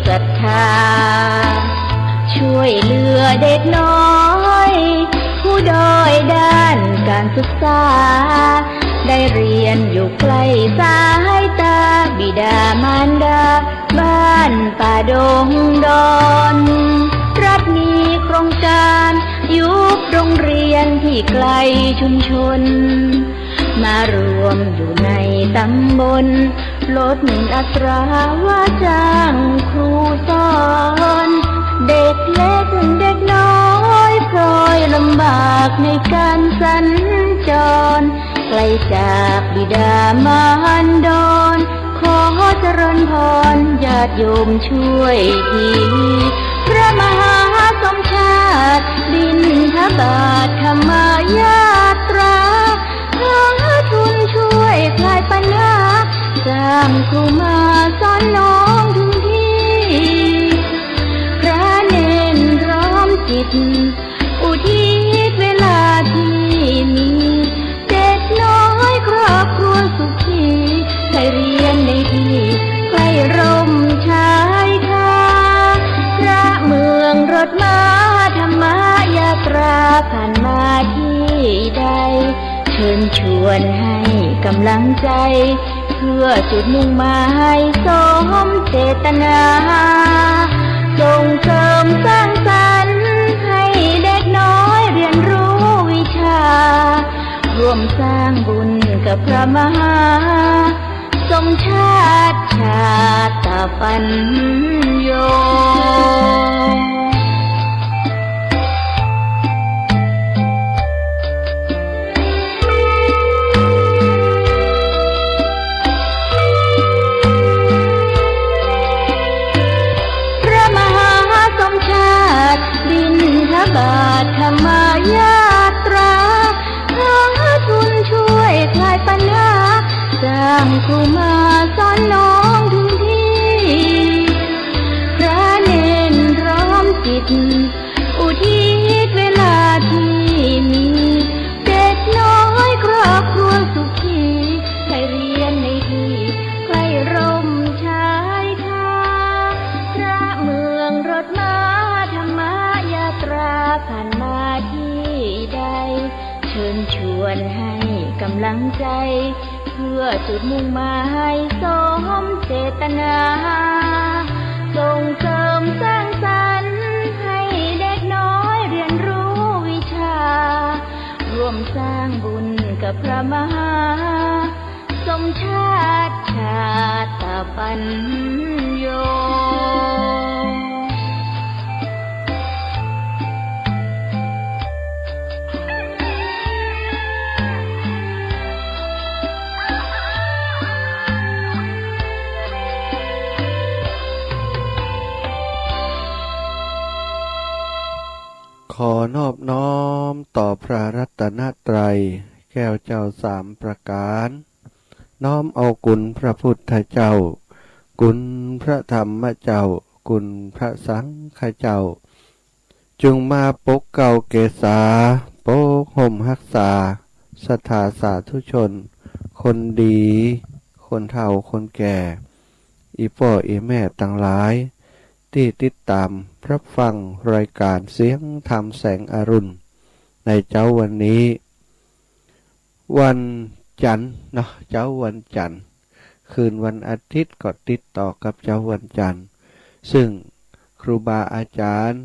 ศรัทธาช่วยเหลือเด็กน้อยผู้ด้อยด้านการศึกษาได้เรียนอยู่ใกล้สายตาบิดามารดาบ้านป่าดงดอนรัฐมีโครงการยุบโรงเรียนที่ไกลชุมชนมารวมอยู่ในตำบลลดอัตราว่าจ้างครูสอนเด็กเล็กเด็กน้อยพลอยลำบากในการสัญจรไกลจากบิดามารดอนขอเจริญพรญาติโยมช่วยทีพระมหาสมชาติบิณฑบาตธรรมยาตราหาทุนช่วยคลายปัญหาสร้างครูมาสอนน้องถึงที่พระเนรพร้อมจิตอุทิศเวลาที่มีเด็กน้อยครอบครัวสุขีให้เรียนในที่ใกล้ร่มชายคาพระเมืองรถม้าธรรมยาตราผ่านมาที่ใดเชิญชวนให้กำลังใจเพื่อจุดมุ่งหมายสมเจตนาส่งเสริมสร้างสรรค์ให้เด็กน้อยเรียนรู้วิชาร่วมสร้างบุญกับพระมหาสมชาติชาตปัญโยบิณฑบาตธรรมยาตราหาทุนช่วยคลายปัญหาสร้างครูมาสอนน้องถึงที่พระเนรพร้อมจิตอุทิศเวลาที่มีเด็กน้อยครอบครัวสุขีให้เรียนในที่ใกล้ร่มชายคาพระเมืองรถม้าตราผ่านมาที่ใดเชิญชวนให้กำลังใจเพื่อจุดมุ่งหมายสมเจตนาส่งเสริมสร้างสรรค์ให้เด็กน้อยเรียนรู้วิชาร่วมสร้างบุญกับพระมหาสมชาติชาตปัญโยขอนอบน้อมต่อพระรัตนตรัยแก้วเจ้าสามประการน้อมเอากุณพระพุทธเจ้ากุณพระธรรมเจ้ากุณพระสังฆเจ้าจึงมาปกเก่าเกษาปกห่มรักษาศรัทธาสาธุชนคนดีคนเฒ่าคนแก่อีพ่ออีแม่ต่างหลายที่ติดตามรับฟังรายการเสียงธรรมแสงอรุณในเจ้าวันนี้วันจันทร์เนาะเจ้าวันจันทร์คืนวันอาทิตย์ก็ติดต่อกับเจ้าวันจันทร์ซึ่งครูบาอาจารย์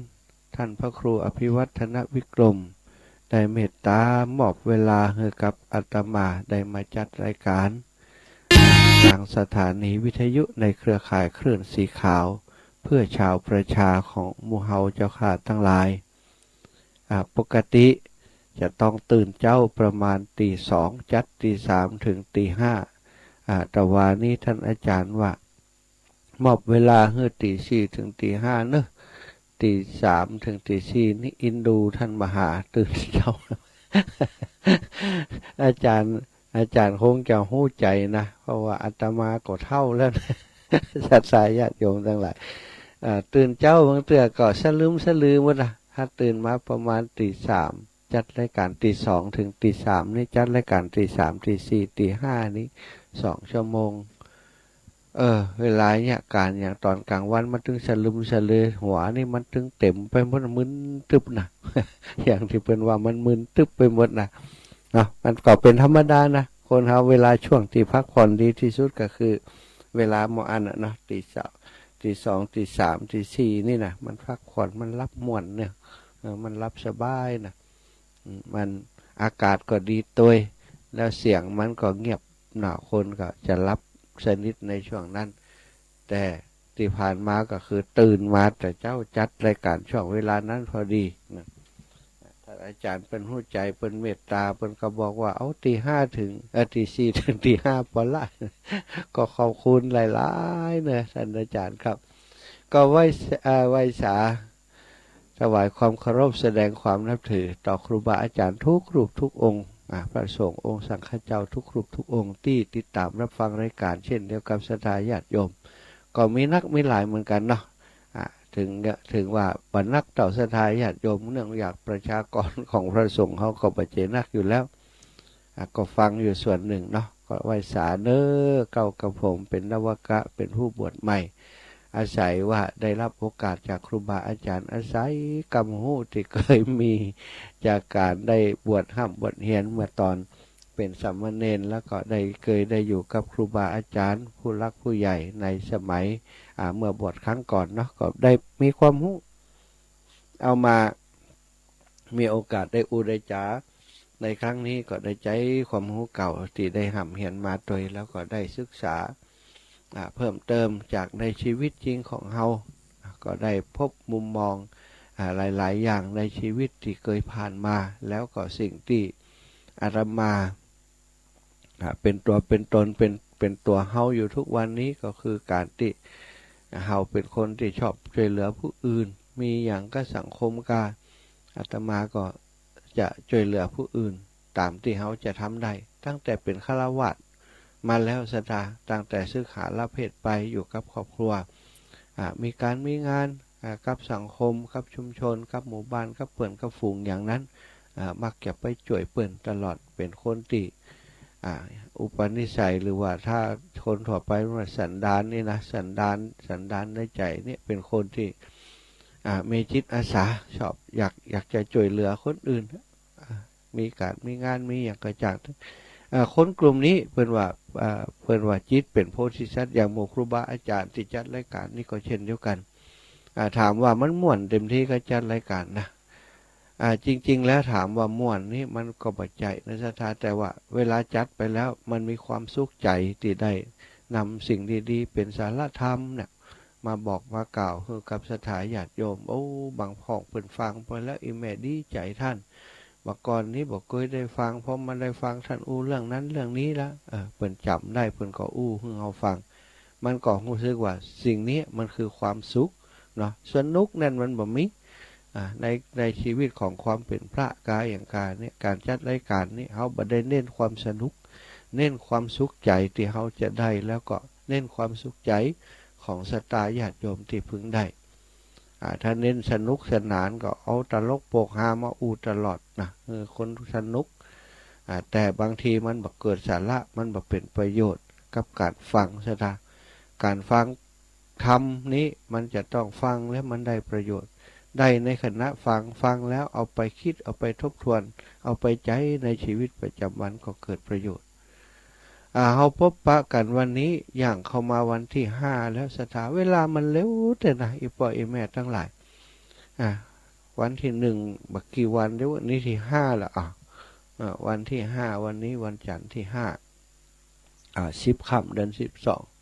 ท่านพระครูอภิวัฒนวิกรมได้เมตตามอบเวลาให้กับอาตมาได้มาจัดรายการทางสถานีวิทยุในเครือข่ายคลื่นสีขาวเพื่อชาวประชาของหมู่เฮาเจ้าข้าทั้งหลายปกติจะต้องตื่นเจ้าประมาณตีสองจัดตีสามถึงตีห้าแต่ว่านี้ท่านอาจารย์ว่ามอบเวลาให้ตีสี่ถึงตีห้าเนอะตีสามถึงตีสี่นี่อินดูท่านมหาตื่นเจ้า อาจารย์คงจะหู้ใจนะเพราะว่าอาตมาก็เท่าแล้ว ศรัทธาญาติโยมทั้งหลายตื่นเจ้าบางเตือก็สลืมว่าถ้าตื่นมาประมาณตีสามจัดรายการตีสองถึงตีสามนี่จัดรายการตีสามตีสี่ตีห้านี้2 ชั่วโมง เวลาเนี่ยการอย่างตอนกลางวันมันถึงสลึมสลือหัวนี่มันถึงเต็มไปหมดมึนตึบนะ อย่างที่เพิ่นว่ามันมึนตึบไปหมดนะเนาะมันก็เป็นธรรมดานะคนเฮาเวลาช่วงที่พักผ่อนดีที่สุดก็คือ เวลาหมออันน่ะเนาะตีสามตีสองตีสามตีสี่นี่นะมันพักผ่อนมันรับม่วนเนี่ยมันรับสบายนะมันอากาศก็ดีตัวยแล้วเสียงมันก็เงียบหนาคนก็จะรับสนิทในช่วงนั้นแต่ที่ผ่านมาก็คือตื่นมาแต่เจ้าจัดรายการช่วงเวลานั้นพอดีนะท่านอาจารย์เป็นหู้ใจเป็นเมตตาเป็นก็บอกว่าเอาตีห้าถึงตีสี่ถึงตีห้าพอละ ก็ขอบคุณหลายๆเนอะท่านอาจารย์ครับก็ไหว้สาถวายความเคารพแสดงความนับถือต่อครูบาอาจารย์ทุกรูปทุกองค์พระสงฆ์องค์สังฆเจ้าทุกรูปทุกองค์ที่ติดตามรับฟังรายการเช่นเดียวกับศรัทธาญาติโยมก็มีนักมีหลายเหมือนกันเนาะถึงว่าบรรนักต่อศรัทธาญาติโยมเนื่องจากประชากรของพระสงฆ์เขาก็ปัจเจนักอยู่แล้วก็ฟังอยู่ส่วนหนึ่งเนาะก็ไหว้สาเนอเก่ากับผมเป็นนวกะเป็นผู้บวชใหม่อาศัยว่าได้รับโอกาสจากครูบาอาจารย์อาศัยกำหูที่เคยมีจากการได้บวชห้ามบวชเฮียนเมื่อตอนเป็นสามเณรแล้วก็เคยได้อยู่กับครูบาอาจารย์ผู้รักผู้ใหญ่ในสมัยเมื่อบวชครั้งก่อนเนาะก็ได้มีความรู้เอามามีโอกาสได้ได้จาในครั้งนี้ก็ได้ใจความรู้เก่าที่ได้ห่ำเหียนมาโดยแล้วก็ได้ศึกษาเพิ่มเติมจากในชีวิตจริงของเฮาก็ได้พบมุมมองหลายๆอย่างในชีวิตที่เคยผ่านมาแล้วก็สิ่งที่อาตมาเป็นตัวเป็นตนเป็นตัวเฮาอยู่ทุกวันนี้ก็คือการที่เฮาเป็นคนที่ชอบช่วยเหลือผู้อื่นมีอย่างก็สังคมกาอาตมาก็จะช่วยเหลือผู้อื่นตามที่เฮาจะทำได้ตั้งแต่เป็นฆราวาสมาแล้วสตาตั้งแต่ศึกษาละเพศไปอยู่กับครอบครัวมีการมีงานกับสังคมกับชุมชนกับหมู่บ้านกับเพื่อนกับฝูงอย่างนั้นมักจะไปช่วยเพื่อนตลอดเป็นคนที่อุปนิสัยหรือว่าถ้าคนทั่วไปว่าสันดานนี่นะสันดานในใจเนี่ยเป็นคนที่มีจิตอาสาชอบอยากจะช่วยเหลือคนอื่นมีการมีงานมีอย่างกระจ่างคนกลุ่มนี้เพื่อนว่าจิตเป็นโพธิสัตว์อย่างโมครูบาอาจารย์ที่จัดรายการนี่ก็เช่นเดียวกันถามว่ามันม่วนเต็มที่ก็จัดรายการนะจริงๆแล้วถามว่าม่วนนี่มันก็ปัจจัยนะท่านแต่ว่าเวลาจัดไปแล้วมันมีความสุขใจที่ได้นำสิ่งดีๆเป็นสารธรรมเนี่ยมาบอกมากล่าวคือกับสถาญาติโยมโอ้บางพ่องเปิ่นฟังไปแล้วอีแม่ดีใจท่านบอกก่อนนี้บอกเคยได้ฟังเพราะมันได้ฟังท่านอู้เรื่องนั้นเรื่องนี้แล้วเปิ่นจำได้เปิ่นก็อู้ให้เราฟังมันก็รู้สึกว่าสิ่งนี้มันคือความสุขเนาะสนุกนั่นมันบ่มีในชีวิตของความเป็นพระกายอย่างการเนี่ยการจัดรายการนี้เขาบ่ได้เน้นความสนุกเน้นความสุขใจที่เขาจะได้แล้วก็เน้นความสุขใจของศรัทธาญาติโยมที่พึงได้ถ้าเน้นสนุกสนานก็เอาตลกโปกฮามาอูตลอดนะคนสนุกแต่บางทีมันบ่เกิดสาระมันบ่เป็นประโยชน์กับการฟังศรัทธาการฟังธรรมนี้มันจะต้องฟังแล้วมันได้ประโยชน์ได้ในขณะฟังแล้วเอาไปคิดเอาไปทบทวนเอาไปใช้ในชีวิตประจำวันก็เกิดประโยชน์เราพบปะกันวันนี้อย่างเข้ามาวันที่5แล้วสถาเวลามันเร็วแต่นะอีพ่ออีแม่ทั้งหลายวันที่1บักกี่วันเดี๋ยววันนี้ที่5ละวันที่5วันนี้วันจันทร์ที่10 ค่ำเดือน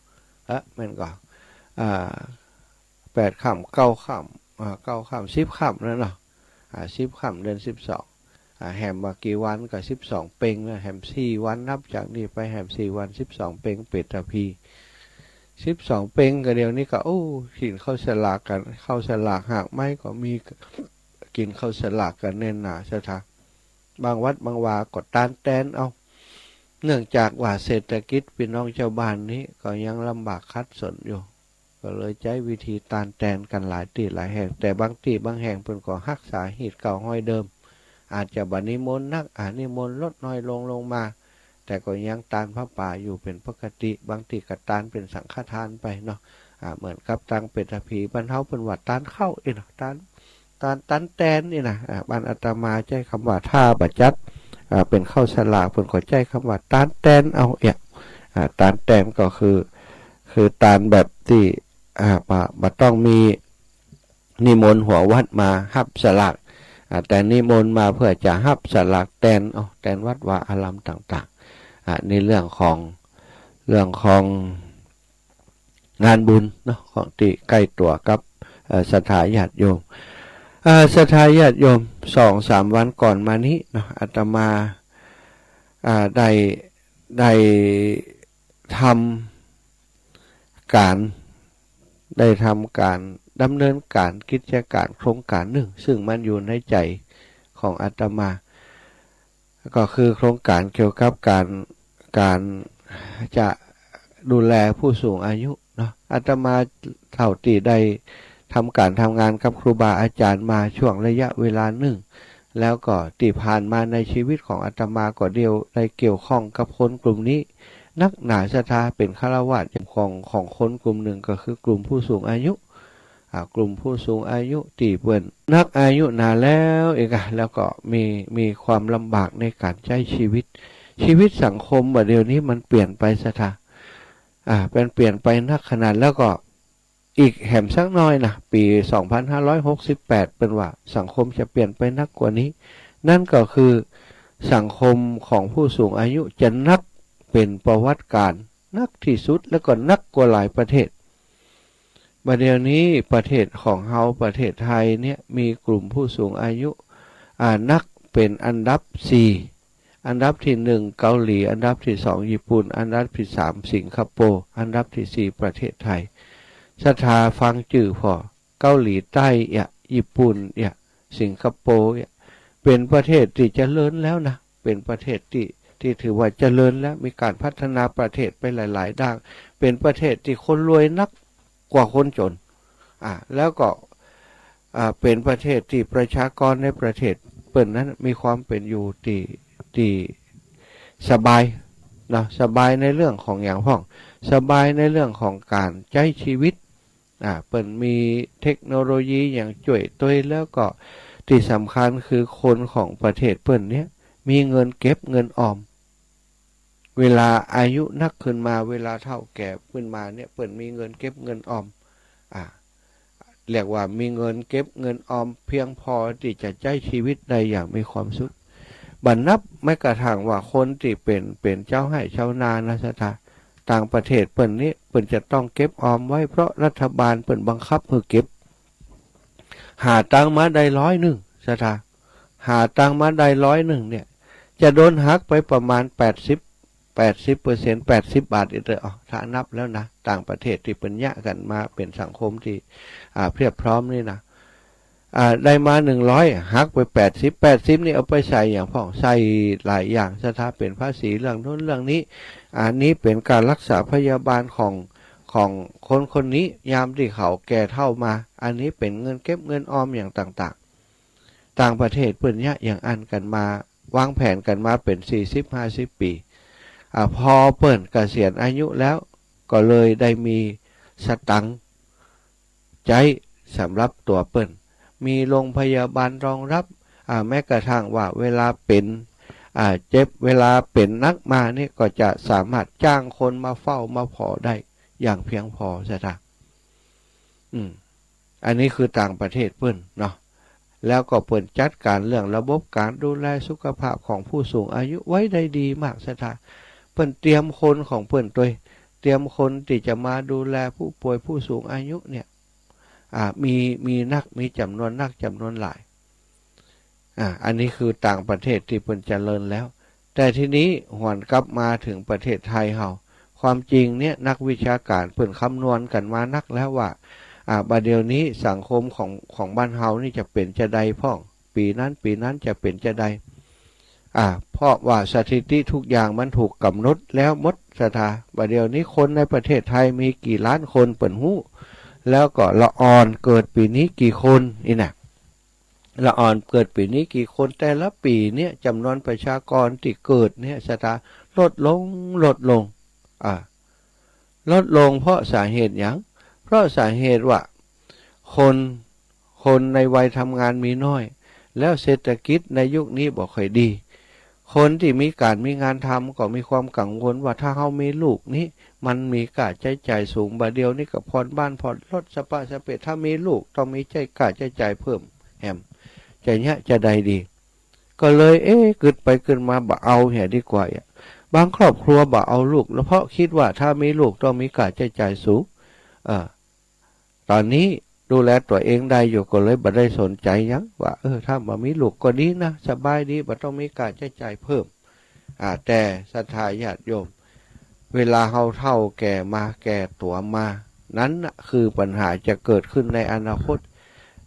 12แม่นก็8 ค่ำ9 ค่ำ9 ค่ำ10 ค่ำนั่นเนาะ10 ค่ำเดือน12แหมว่ากี่วันก็12เพ็งนะแหม4วันนับจากนี้ไปแหม4วัน12เพ็งเป็ดตะพี12เพ็งก็เดี๋ยวนี้ก็โอ้กินข้าวสลากกันข้าวสลากหากไม่ก็มีกินข้าวสลากกันแน่นหนาซะท่าบางวัดบางวาก็ตานแตนเอาเนื่องจากว่าเศรษฐกิจพี่น้องชาวบ้านนี้ก็ยังลำบากคัดสนอยู่ก็เลยใช้วิธีตานแตนกันหลายที่หลายแห่งแต่บางที่บางแห่งเพิ่นก็รักษาหีดเก่าห้อยเดิมอาจจะบัดนิมนต์นักนิมนต์ลดน้อยลงมา แต่ก็ยังตานพระป่าอยู่เป็นปกติบางทีก็ตานเป็นสังฆทานไปเนาะเหมือนกับตังเป็ดผีบรรเทาเป็นวัดตานเข้าเนาะตานแตนนี่นะบ้านอาตมาใช้คำว่าท่าบัจจัดเป็นข้าวสลากเพิ่นขอใจคำว่าตานแตนเอาตานแตนก็คือตานแบบที่บ่ต้องมีนิมนต์หัววัดมาฮับสลากแต่นิมนต์มาเพื่อจะฮับสลากแตนแตนวัดวาอารามต่างๆในเรื่องของงานบุญเนาะของที่ใกล้ตัวกับศรัทธาญาติโยมศรัทธาญาติโยม 2-3 วันก่อนมานี้เนาะอาตมาได้ทำการดำเนินการกิจการโครงการหนึ่งซึ่งมันอยู่ในใจของอาตมาก็คือโครงการเกี่ยวกับการจะดูแลผู้สูงอายุเนาะอาตมาเท่าที่ได้ทำงานกับครูบาอาจารย์มาช่วงระยะเวลาหนึ่งแล้วก็ที่ผ่านมาในชีวิตของอาตมาก็เดียวได้เกี่ยวข้องกับคนกลุ่มนี้นักหนาศรัทธาเป็นฆราวาสของคนกลุ่มหนึ่งก็คือกลุ่มผู้สูงอายุกลุ่มผู้สูงอายุตีเปิ่นนักอายุนานแล้วแล้วก็มีความลำบากในการใช้ชีวิตสังคมเดี๋ยวนี้มันเปลี่ยนไปศรัทธาเปลี่ยนไปนักขนาดแล้วก็อีกแหมสักน้อยนะปี2568เป็นว่าสังคมจะเปลี่ยนไปนักกว่านี้นั่นก็คือสังคมของผู้สูงอายุจะนักเป็นประวัติการนักที่สุดแล้วก็นักกว่าหลายประเทศบัดเดี๋ยวนี้ประเทศของเฮาประเทศไทยเนี่ยมีกลุ่มผู้สูงอายุนักเป็นอันดับ4อันดับที่1เกาหลีอันดับที่2ญี่ปุ่นอันดับที่3สิงคโปร์อันดับที่4ประเทศไทยศรัทธาฟังจื่อพอเกาหลีใต้ญี่ปุ่นสิงคโปร์เป็นประเทศที่เจริญแล้วนะเป็นประเทศที่ถือว่าเจริญแล้วมีการพัฒนาประเทศไปหลายๆด้านเป็นประเทศที่คนรวยนักกว่าคนจนแล้วก็เป็นประเทศที่ประชากรในประเทศเปิ่นนั้นมีความเป็นอยู่ที่สบายนะสบายในเรื่องของอย่างพ่องสบายในเรื่องของการใช้ชีวิตเปิ่นมีเทคโนโลยีอย่างจ่วยตัวแล้วก็ที่สำคัญคือคนของประเทศเปิ่นเนี้ยมีเงินเก็บเงินออมเวลาอายุนักขึ้นมาเวลาเฒ่าแก่ขึ้นมาเนี่ยเปิ่นมีเงินเก็บเงินออมเรียกว่ามีเงินเก็บเงินออมเพียงพอที่จะใช้ชีวิตได้อย่างมีความสุขบัดนับไม่กระทั่งว่าคนที่เป็นเจ้าให้ชาวนานะศรัทธาต่างประเทศเปิ่นนี้เปิ่นจะต้องเก็บออมไว้เพราะรัฐบาลเปิ่นบังคับให้เก็บหาตังมาได้100ศรัทธาหาตังมาได้100เนี่ยจะโดนหักไปประมาณ80% 80 บาทถ้านับแล้วนะต่างประเทศที่เป็นยะกันมาเป็นสังคมที่เพียบพร้อมนี่นะได้มา100หักไป80นี่เอาไปใส่อย่างพ่อใส่หลายอย่างสถาเป็นภาษีเรื่องนู้นเรื่องนี้อันนี้เป็นการรักษาพยาบาลของคนนี้ยามที่เขาแก่เท่ามาอันนี้เป็นเงินเก็บเงินออมอย่างต่างประเทศเปิ่นยะอย่างอันกันมาวางแผนกันมาเป็น40-50 ปีพอเปิ่นเกษียณอายุแล้วก็เลยได้มีสตังค์ใจสำหรับตัวเปิ่นมีโรงพยาบาลรองรับแม้กระทั่งว่าเวลาเป็นเจ็บเวลาเป็นนักมานี่ก็จะสามารถจ้างคนมาเฝ้ามาพอได้อย่างเพียงพอใช่ไหมอันนี้คือต่างประเทศเปิ่นเนาะแล้วก็เปิ่นจัดการเรื่องระบบการดูแลสุขภาพของผู้สูงอายุไว้ได้ดีมากใช่ไหมเปิ่นเตรียมคนของเปิ่นตัวเตรียมคนที่จะมาดูแลผู้ป่วยผู้สูงอายุเนี่ยมีจำนวนนักจำนวนหลายอันนี้คือต่างประเทศที่เปิ่นเจริญแล้วแต่ทีนี้หวนกลับมาถึงประเทศไทยเฮาความจริงเนี่ยนักวิชาการเปิ่นคำนวณกันมานักแล้วว่าบัดเดี๋ยวนี้สังคมของบ้านเฮานี่จะเป็นจะใดพ่องปีนั้นจะเป็นจะใดเพราะว่าสถิติทุกอย่างมันถูกกำหนดแล้วหมดสถาบัดเดี๋ยวนี้คนในประเทศไทยมีกี่ล้านคนเปิ่นฮู้แล้วก็ละอ่อนเกิดปีนี้กี่คนนี่นะละอ่อนเกิดปีนี้กี่คนแต่ละปีเนี่ยจำนวนประชากรที่เกิดเนี่ยสถา ลดลงลดลงลดลงเพราะสาเหตุหยังเพราะสาเหตุว่าคนในวัยทำงานมีน้อยแล้วเศรษฐกิจในยุคนี้บ่ค่อยดีคนที่มีการมีงานทำก็มีความกังวลว่าถ้าเขามีลูกนี้มันมีค่าใช้จ่ายสูงบาเดียวนี่กับผ่อนบ้านผ่อนรถสปะสเปะถ้ามีลูกต้องมีค่าใช้จ่ายเพิ่มแฮมใจเนี้ยจะได้ดีก็เลยกึดไปกึดมาบ่เอาเหี้ยดีกว่าบางครอบครัวบ่เอาลูกแล้วเพราะคิดว่าถ้ามีลูกต้องมีค่าใช้จ่ายสูงตอนนี้ดูแลตัวเองได้อยู่ก็เลยบ่ได้สนใจยังว่าถ้าบ่มีลูกก็ดีนะสบายดีบ่ต้องมีค่าใช้จ่ายเพิ่มแต่ศรัทธาญาติโยมเวลาเฒ่าแก่มาแก่ตัวมานั้นน่ะคือปัญหาจะเกิดขึ้นในอนาคต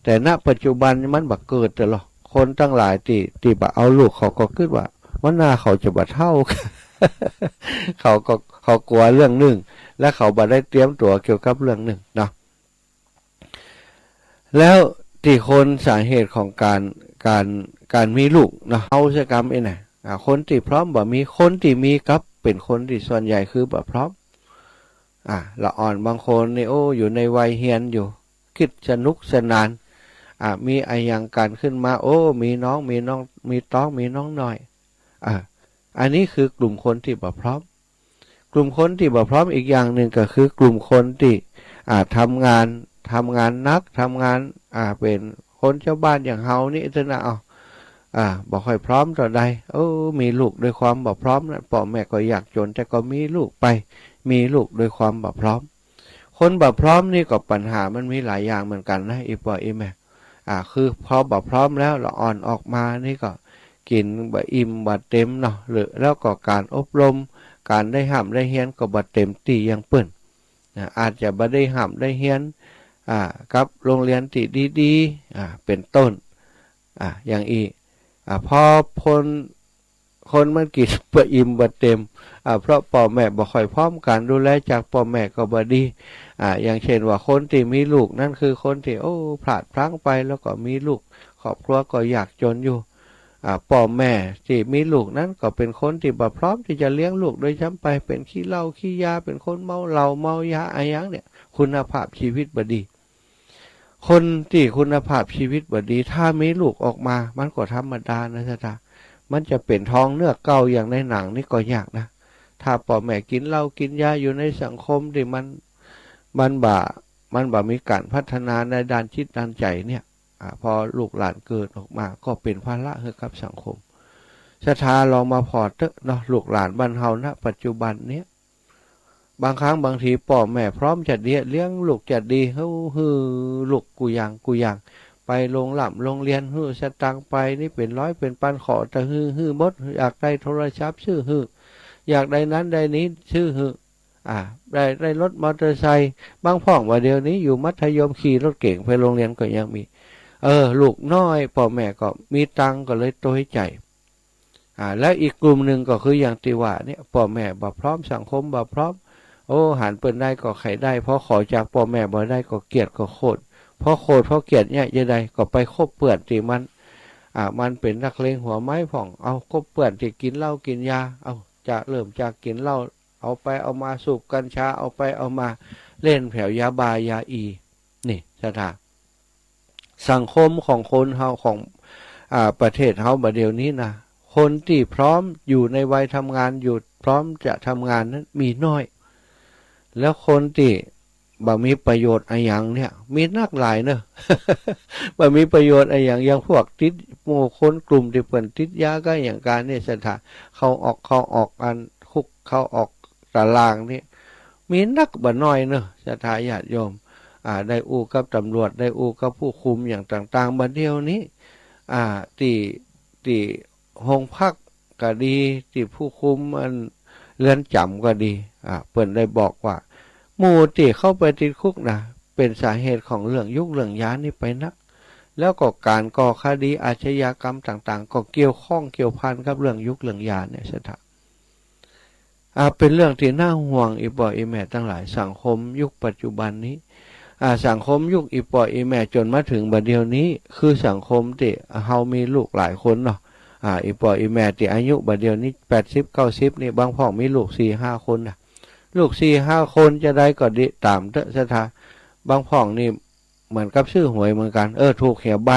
แต่ณปัจจุบันมันบ่เกิดแต่หรอกคนตั้งหลายที่บ่เอาลูกเขาก็คิดว่าวันหน้าเขาจะบ่เฒ่า เขากลัวเรื่องหนึ่งและเขาบ่ได้เตรียมตัวเกี่ยวกับเรื่องหนึ่งเนาะแล้วที่คนสาเหตุของการมีลูกเนาะเอาซะกรรมน่ะคนที่พร้อมบ่มีคนที่มีกับเป็นคนที่ส่วนใหญ่คือบ่พร้อมละอ่อนบางคนนี่อยู่ในวัยเฮียนอยู่คิดสนุกสนานมีอะไรอย่างการขึ้นมามีน้องมีต้องมีน้องหน่อยอันนี้คือกลุ่มคนที่บ่พร้อมกลุ่มคนที่บ่พร้อมอีกอย่างหนึ่งก็คือกลุ่มคนที่ทำงานนักทำงานเป็นคนเจ้าบ้านอย่างเฮานี่เถอะนะบ่ค่อยพร้อมต่อใดมีลูกด้วยความบ่พร้อมนะพ่อแม่ก็อยากจนแต่ก็มีลูกไปมีลูกด้วยความบ่พร้อมคนบ่พร้อมนี่ก็ปัญหามันมีหลายอย่างเหมือนกันนะอีพ่ออีแม่คือพอบ่พร้อมแล้วละอ่อนออกมานี่ก็กินบ่อิ่มบ่เต็มเนาะหรือแล้วก็การอบรมการได้ห้ามได้เฮียนก็บ่เต็มที่อย่างเปิ้นอาจจะบ่ได้ห้ามได้เฮียนกับโรงเรียนที่ดีๆเป็นต้นอย่างอีพอคนมันกินบ่อิ่มบ่เต็มเพราะพ่อแม่บ่ค่อยพร้อมการดูแลจากพ่อแม่ก็บ่ดีอย่างเช่นว่าคนที่มีลูกนั่นคือคนที่พลาดพลั้งไปแล้วก็มีลูกครอบครัวก็ยากจนอยู่พ่อแม่ที่มีลูกนั้นก็เป็นคนที่บ่พร้อมที่จะเลี้ยงลูกโดยช้ำไปเป็นขี้เหล้าขี้ยาเป็นคนเมาเหล้าเมายาอะไรอย่างเนี่ยคุณภาพชีวิตบ่ดีคนที่คุณภาพชีวิตบ่ดีถ้ามีลูกออกมามันก็ธรรมดานะจ๊ะมันจะเป็นท้องเนื้อเก่าอย่างในหนังนี่ก็ยากนะถ้าพ่อแม่กินเหล้ากินยาอยู่ในสังคมที่มันบ่มีการพัฒนาในด้านจิตด้านใจเนี่ยพอลูกหลานเกิดออกมาก็เป็นภาระให้กับสังคมศรัทธาลองมาพอเถอะเนาะลูกหลานบ้านเฮาณปัจจุบันเนี้ยบางครั้งบางทีพ่อแม่พร้อมจะเลี้ยงลูกจะดีลูกกูอย่างไปโรงเรียนสตังไปนี่เป็นร้อยเป็นพันขอแต่บดอยากได้โทรศัพท์ชื่ออยากได้นั้นได้นี้ชื่อได้รถมอเตอร์ไซค์บางพ่องว่าเดี๋ยวนี้อยู่มัธยมขี่รถเก่งไปโรงเรียนก็ยังมีลูกน้อยพ่อแม่ก็มีตังก็เลยโตให้ใจแล้วอีกกลุ่มหนึ่งก็คืออย่างที่ว่าเนี่ยพ่อแม่บ่พร้อมสังคมบ่พร้อมหันเปิ้นได้ก็ไขได้เพราะขอจากพ่อแม่บ่ได้ก็เกลียดก็โคตรเพราะเกลียดเนี่ยยังไงก็ไปคบเปื้อนที่มันเป็นนักเลงหัวไม้ผ่องคบเปื้อนที่กินเหล้ากินยาจะเริ่มจากกินเหล้าเอาไปเอามาสูบกัญชาเอาไปเอามาเล่นแผ่วยาบายาอีนี่สถานสังคมของคนเฮาของประเทศเฮาบัดเดี๋ยวนี้นะคนที่พร้อมอยู่ในวัยทำงานอยู่พร้อมจะทำงานนั้นมีน้อยแล้วคนที่บ่มีประโยชน์อะไรอย่างเนี่ยมีนักหลายเนอะ บ่มีประโยชน์อะไรอย่างพวกติดหมู่คนกลุ่มที่เปิ่นติดยาก็อย่างการเนี่ยสถานเขาออกอันคุกเขาออกตารางนี่มีนักบ่น้อยเนอะสถานญาติโยมได้อู้กับตำรวจได้อู้กับผู้คุมอย่างต่างๆบัดเดียวนี้ที่โรงพักก็ดีที่ผู้คุมเรือนจำก็ดีเปิ่นได้บอกว่าหมู่ที่เข้าไปติดคุกนะเป็นสาเหตุของเรื่องยุคเรื่องยานี่ไปนักแล้วก็การก่อคดีอาชญากรรมต่างๆก็เกี่ยวข้องเกี่ยวพันกับเรื่องยุคเรื่องยาเนี่ยสถานเป็นเรื่องที่น่าห่วงอีพ่ออีแม่ทั้งหลายสังคมยุคปัจจุบันนี้สังคมยุคอีพ่ออีแม่จนมาถึงบัดเดี๋ยวนี้คือสังคมที่เฮามีลูกหลายคนเนาะ อีปออีแม่ที่อายุบัดเดียวนี้80-90นี่บางพ่อมีลูก4-5 คนนะลูก4-5 คนจะได้ก็ดีตามเถอะสถาบางพ่องนี่เหมือนกับชื่อหวยเหมือนกันถูกเหี่ยใบ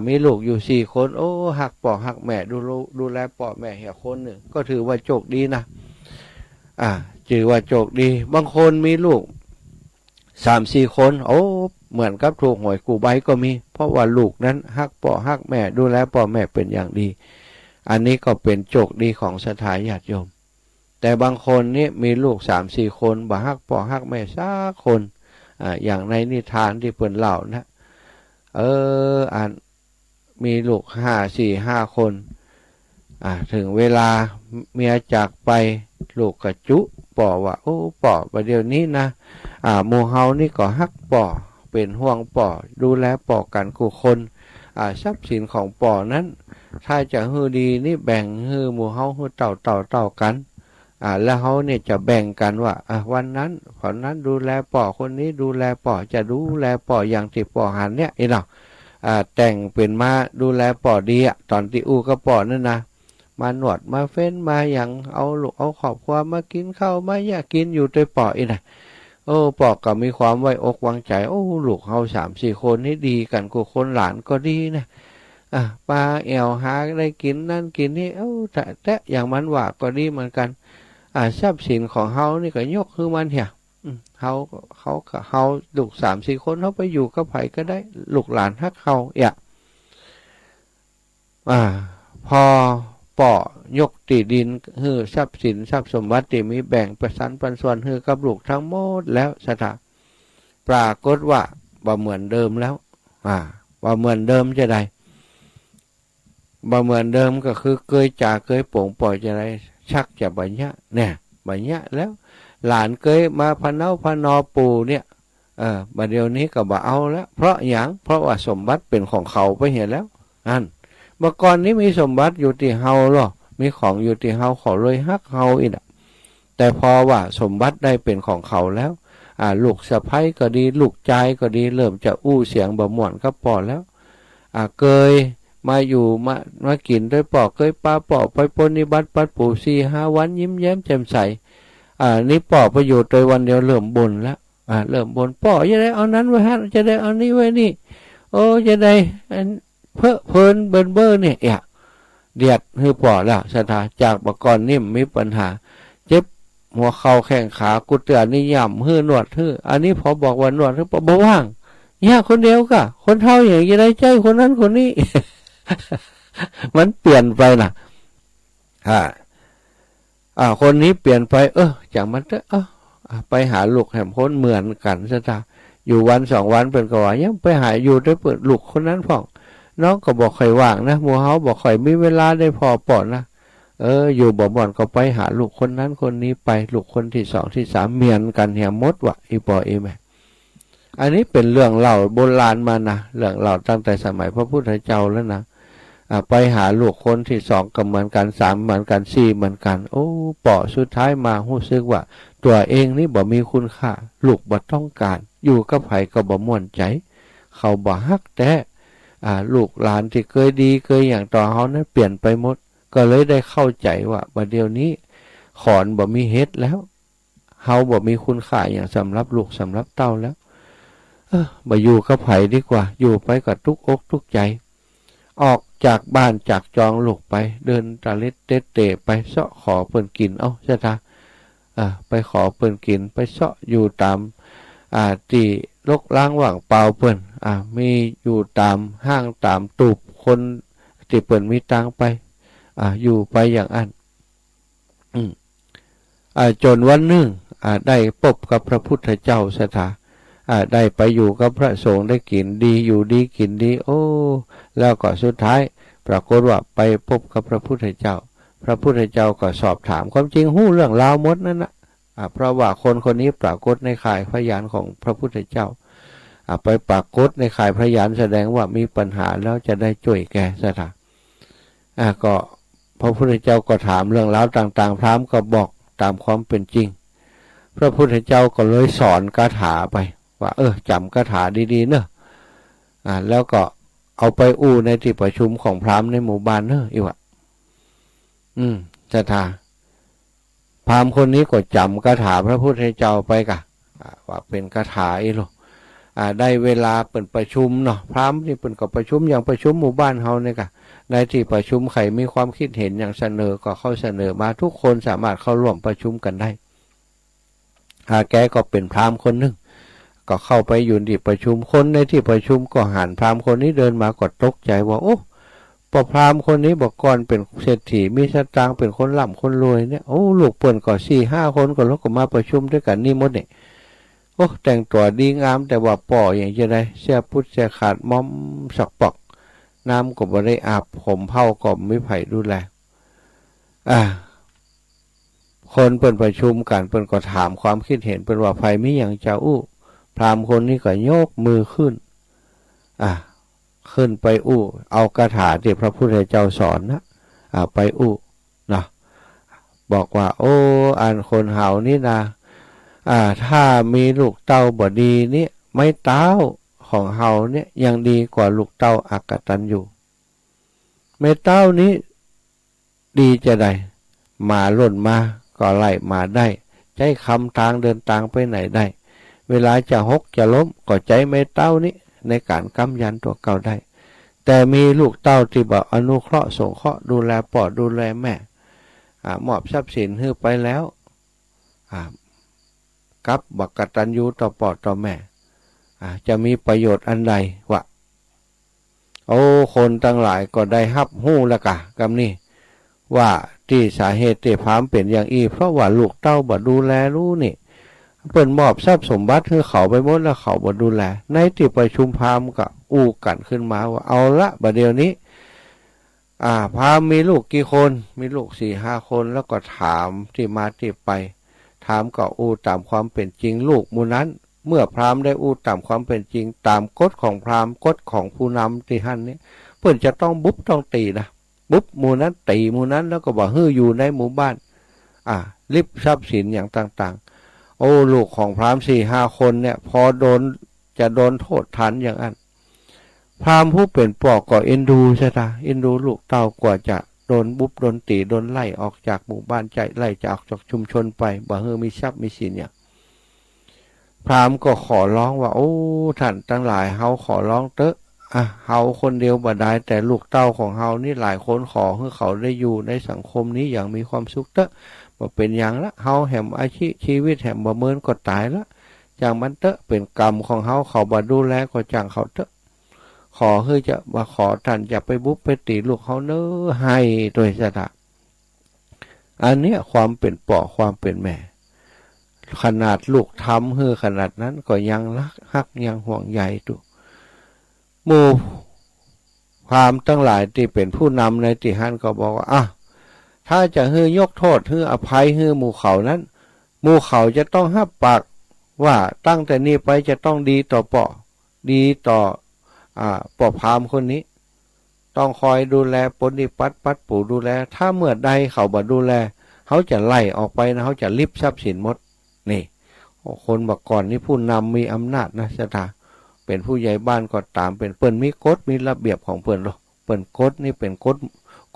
มีลูกอยู่4 คนโอ้หักป่อหักแม่ดูแลป่อแม่เหี่ยคนหนึ่งก็ถือว่าโชคดีนะถือว่าโชคดีบางคนมีลูก3-4 คนโอ้เหมือนกับถูกหวยกูใบก็มีเพราะว่าลูกนั้นหักป่อหักแม่ดูแลป่อแม่เป็นอย่างดีอันนี้ก็เป็นโชคดีของศรัทธาญาติโยมแต่บางคนนี่มีลูก3-4 คนบ่หักป่อหักแม่สักคนอย่างในนิทานที่เพิ่นเล่านะมีลูก4-5 คนถึงเวลาเมียจากไปลูกกระจุป่อว่าโอ้ป่อประเดี๋ยวนี้นะหมู่เฮานี่ก็ฮักป่อเป็นห่วงป่อดูแลป่อกันกูคนทรัพย์สินของป่อนั้นถ้าจะฮือดีนี่แบ่งฮือหมู่เฮาฮือเต่ากันแล้วเฮาเนี่ยจะแบ่งกันว่าวันนั้นคนนั้นดูแลป่อคนนี้ดูแลป่อจะดูแลป่ออย่างที่ป่อหันเนี่ยเนาะแต่งเป็นมาดูแลป่อดีตอนที่ก็ป่อนั่นนะมาหนวดมาเฟ้นมาอย่างเอาลูกเอาครอบครัวมากินข้าวมาอยากกินอยู่ด้วยป่ออีน่ะป่อก็มีความไว้อกวางใจลูกเฮา3-4 คนนี่ดีกันกูคนหลานก็ดีนะปลาแอวหาได้กินนั่นกินนี่แต่อย่างมันว่าก็ดีเหมือนกันทรัพย์สินของเฮานี่ก็ยกคือมันเหี่ยเขาลูก3-4 คนเขาไปอยู่กับไผก็ได้ลูกหลานฮักเขาพอป่อยกที่ดินฮือทรัพย์สินทรัพย์สมบัติที่มีแบ่งประสานปันส่วนฮือกับลูกทั้งหมดแล้วสถาปรากฏว่าบ่เหมือนเดิมแล้วบ่เหมือนเดิมจะได้บ่เหมือนเดิมก็คือเคยจ่าเคยโป่งปล่อยจะได้ชักจะบัญญัติเนี่ยบัญญัติแล้วหลานเคยมาพนอปู่เนี่ยบัดเดี๋ยวนี้ก็บ่เอาแล้วเพราะอย่างเพราะว่าสมบัติเป็นของเขาไปเห็นแล้วเมื่อก่อนนี้มีสมบัติอยู่ที่เฮาหรอมีของอยู่ที่เฮาขอเลยฮักเฮาอีกแต่พอว่าสมบัติได้เป็นของเขาแล้วลูกสะใภ้ก็ดีลูกชายก็ดีเริ่มจะเสียงบ่ม่วนกับป่อแล้วเคยมาอยู่มากินด้วยป่อเคยปาป่อไปปฏิบัติปัดปู่4-5 วันยิ้มแย้มแจ่มใสนี่ป่อประโยชน์โดยวันเดียวเริ่มบ่นแล้วเริ่มบ่นป่อจะได้เอานั้นไว้ฮะจะได้เอานี้ไว้นี่จะได้เพลินเบิ่นเนี่ยเดียดฮือป่อแล้วสถาจากบกรนิ่มมีปัญหาเจ็บหัวเข่าแข้งขากุเตือนนี่ย่ำฮือนวดฮืออันนี้พอบอกว่านวดฮือป่อบ่ว่างคนเดียวกะคนเท่าอย่างจะได้ใจคนนั้นคนนี้ มันเปลี่ยนไปนะคนนี้เปลี่ยนไปจากมันไปหาลูกแหมพ้นเหมือนกันสถาอยู่วัน2 วันเป็นก็ว่ายังไปหาอยู่ด้วยเปิดลูกคนนั้นพ่องน้องก็บอกใครว่างนะหมู่เฮาบอกใครมีเวลาได้พอปอดนะอยู่บ่บ่อนก็ไปหาลูกคนนั้นคนนี้ไปลูกคนที่2ที่3เมียนกันเหี่ยมดว่ะอีปออีแม่อันนี้เป็นเรื่องเล่าโบราณมานะเรื่องเล่าตั้งแต่สมัยพระพุทธเจ้าแล้วนะไปหาลูกคนที่2ก็เหมือนกัน3เหมือนกัน4เหมือนกันปอสุดท้ายมารู้สึกว่าตัวเองนี่บ่มีคุณค่าลูกบ่ต้องการอยู่กับไผก็บ่ม่วนใจเขาบ่ฮักแต่ลูกหลานที่เคยดีเคยอย่างต่อเฮานั้นเปลี่ยนไปหมดก็เลยได้เข้าใจว่าบัดเดี๋ยวนี้ขอนบ่มีเฮ็ดแล้วเฮาบ่มีคุณค่าอย่างสำหรับลูกสำหรับเต้าแล้วบ่อยู่กับไผดีกว่าอยู่ไปก็ทุกอกทุกใจออกจากบ้านจากจองลูกไปเดินตะเล็ดเตะไปเสาะขอเพิ่นกินใช่ตาไปขอเพิ่นกินไปเสาะอยู่ตามที่รกล้างว่างเปล่าเพิ่นมีอยู่ตามห้างตามตูบคนที่เพิ่นมีตังไปอยู่ไปอย่างอันจนวันหนึ่งได้พบกับพระพุทธเจ้าสถาได้ไปอยู่กับพระสงฆ์ได้กินดีอยู่ดีกินดีแล้วก็สุดท้ายปรากฏว่าไปพบกับพระพุทธเจ้าพระพุทธเจ้าก็สอบถามความจริงหู้เรื่องราวหมดนั่นนะเพราะว่าคนคนนี้ปรากฏในข่ายพยานของพระพุทธเจ้าไปปรากฏในข่ายพยานแสดงว่ามีปัญหาแล้วจะได้ช่วยแก้สถาก็พระพุทธเจ้าก็ถามเรื่องราวต่างๆพราหมณ์ก็บอกตามความเป็นจริงพระพุทธเจ้าก็เลยสอนคาถาไปว่าจำคาถาดีๆเนอะแล้วก็ เอาไปอู้ในที่ประชุมของพราหมณ์ในหมู่บ้านเนอะอีวะจะทาพราหมณ์คนนี้ก็จำคาถาพระพุทธเจ้าไปกะว่าเป็นคาถาอีหรอได้เวลาเปิดประชุมเนาะพราหมณ์นี่เปิดก็ประชุมอย่างประชุมหมู่บ้านเฮาเนี่ยกะในที่ประชุมใครมีความคิดเห็นอย่างเสนอก็เข้าเสนอมาทุกคนสามารถเข้าร่วมประชุมกันได้แกก็เป็นพราหมณ์คนหนึ่งก็เข้าไปอยู่ที่ประชุมคนในที่ประชุมก็หันพราหมณ์คนนี้เดินมาก็ตกใจว่าโอ้พราหมณ์คนนี้บอกก่อนเป็นเศรษฐีมีสตางค์เป็นคนร่ำคนรวยเนี่ยโอ้ลูกเปิ่นก็4-5 คนก็แล้วก็มาประชุมด้วยกันนี่หมดเนี่ยโอ้แต่งตัวดีงามแต่ว่าป่ออย่างจะได้เสื้อพุทธเสื้อขาดม้อมสักปอกน้ำก็บ่ได้อาบผมเผาก็ไม่ไผ่ดูแลคนเปิ่นประชุมกันเปิ่นก็ถามความคิดเห็นเปิ่นว่าไผ่มีอย่างจะอู้พราหมณ์คนนี้ก็ยกมือขึ้นขึ้นไปอู้เอาคาถาที่พระพุทธเจ้าสอนนะไปอู้นะบอกว่าโอ้อันคนเฮานี่นะถ้ามีลูกเต้าบ่ดีนี่ไม่เต้าของเฮาเนี่ยยังดีกว่าลูกเต้าอักตันอยู่ไม่เต้านี้ดีจะได้มาหล่นมาก็ไล่มาได้ใจคำทางเดินทางไปไหนได้เวลาจะหกจะล้มก็ใจไม่เต้านี้ในการกำยันตัวเก่าได้แต่มีลูกเต้าที่บอกอนุเคราะห์สงเคราะห์ดูแลปอดดูแลแม่มอบทรัพย์สินให้ไปแล้วกับบักกตัญญูต่อปอดต่อแม่จะมีประโยชน์อันใดวะโอ้คนทั้งหลายก็ได้ฮับหู้ละกะกำนี้ว่าที่สาเหตุที่พราหมณ์เป็นอย่างอีเพราะว่าลูกเต้าบ่ดูแลรู้นี่เปิ่นมอบทรัพย์สมบัติให้เขาไปหมดแล้วเขาบ่ดูแลในที่ประชุมพราหมณ์ก็อู้กันขึ้นมาว่าเอาละบัดเดี๋ยวนี้พราหมณ์มีลูกกี่คนมีลูก4-5 คนแล้วก็ถามที่มาที่ไปถามก็อู้ตามความเป็นจริงลูกหมู่นั้นเมื่อพราหมณ์ได้อู้ตามความเป็นจริงตามกฎของพราหมณ์กฎของผู้นำที่หั่นนี้เพิ่นจะต้องบุบต้องตีนะบุบหมู่นั้นตีหมู่นั้นแล้วก็บอกฮื้ออยู่ในหมู่บ้านลิบทรัพย์สินอย่างต่างๆโอ้ลูกของพราหมณ์4-5 คนเนี่ยพอจะโดนโทษทันอย่างนั้นพราหมณ์ผู้เป็นปอกก็เอ็นดูใช่ไหมเอ็นดูลูกเต้ากว่าจะโดนบุบโดนตีโดนไล่ออกจากหมู่บ้านใจไล่จากชุมชนไปบ่ฮื้อมีทรัพย์มีสินเนี่ยพราหมณ์ก็ขอร้องว่าโอ้ท่านทั้งหลายเฮาขอร้องเถอะเฮาคนเดียวบ่ได้แต่ลูกเต้าของเฮานี่หลายคนขอให้เขาได้อยู่ในสังคมนี้อย่างมีความสุขเถอะบ่เป็นอย่างละเฮาแหมอาชีวิตแหมบ่เมินก็ตายละอย่างมันเถอะเป็นกรรมของเฮาเขาบ่ดูแลก็จังเขาเถอะขอให้จะมาขอท่านอย่าไปบุบไปตีลูกเขาเน้อให้โดยสถาอันเนี้ยความเป็นป่อความเป็นแม่ขนาดลูกทำเฮือขนาดนั้นก็ยังรักฮักยังห่วงใยตัวหมู่พราหมณ์ทั้งหลายที่เป็นผู้นำในที่ฮั่นก็บอกว่าถ้าจะฮือยกโทษฮืออภัยฮือหมู่เขานั้นหมู่เขาจะต้องรับปากว่าตั้งแต่นี้ไปจะต้องดีต่อป่อดีต่อป่อพราหมณ์คนนี้ต้องคอยดูแลปฏิปัดปู่ดูแลถ้าเมื่อใดเขาบ่ดูแลเขาจะไล่ออกไปนะเขาจะลิบทรัพย์สินหมดนี่คนบอกก่อนนี่ผู้นำมีอำนาจนะสถาเป็นผู้ใหญ่บ้านก็ตามเป็นเปิ้นมีกฎมีระเบียบของเปิ้นหรอเปิ้นกฎนี่เป็น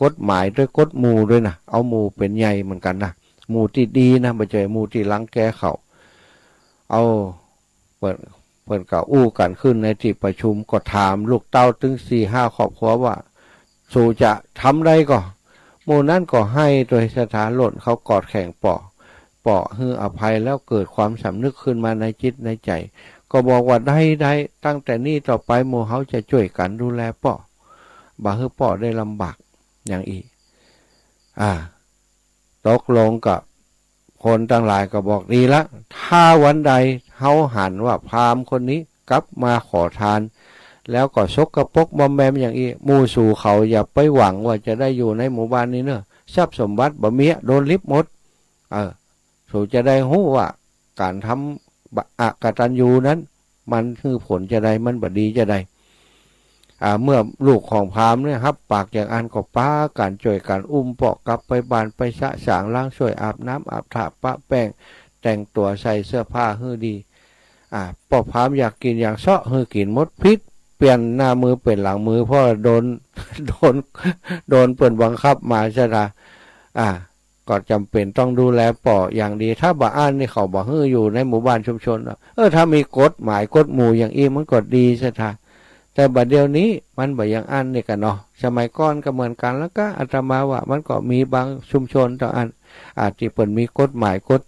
กฎหมายด้วยกฎหมู่ด้วยนะเอาหมู่เป็นใหญ่เหมือนกันนะหมู่ที่ดีนะไม่ใช่หมู่ที่รังแกเขาเอาเปิ้นก็อู้กันขึ้นในที่ประชุมก็ถามลูกเต้าถึง4-5 ครอบครัวว่าสู่จะทำไรก็หมู่นั้นก็ให้โดยสถานหล่นเขากอดแข่งปอฮืออภัยแล้วเกิดความสำนึกขึ้นมาในจิตในใจก็บอกว่าได้ตั้งแต่นี้ต่อไปหมู่เขาจะช่วยกันดูแลป่อบาฮือป่อได้ลำบากอย่างอีกตกลงกับคนทั้งหลายก็บอกดีละถ้าวันใดเขาหันว่าพราหมณ์คนนี้กลับมาขอทานแล้วก็ซกกระปกบอมแบมอย่างอีหมู่สู่เขาอย่าไปหวังว่าจะได้อยู่ในหมู่บ้านนี้เนอะทรัพย์สมบัติบ่มีโดนลิบหมดสู่จะได้หู้ว่าการทำกตัญญูนั้นมันคือผลจะได้มันบ่ดีจะได้เมื่อลูกของพราหมณ์เนี่ยครับปากอย่างอันก็ป้าการจ่วยการอุ้มปอกกลับไปบ้านไปสะสางล้างช่วยอาบน้ำอาบถาปะแป้งแต่งตัวใส่เสื้อผ้าให้ดีปอกพราหมณ์อยากกินอย่างเซาะให้กินมดพิษ ปลี่ยนหน้ามือเป็นหลังมือเพราะโดน โดนโดนเปิ่นบังคับมาใช่ไหมก็จำเป็นต้องดูแลป่ออย่างดีถ้าบ่อ่านนี่เขาบอกอยู่ในหมู่บ้านชุมชนถ้ามีกฎหมายกฎหมู่อย่างอีมันก็ดีใช่ไหมแต่บัดเดี๋ยวนี้มันบ่ยังอ่านนี่กันเนาะสมัยก่อนก็เหมือนกันแล้วก็อาตมาว่ามันก็มีบางชุมชนต่ออันที่เปิ่นมีกฎหมายกฎ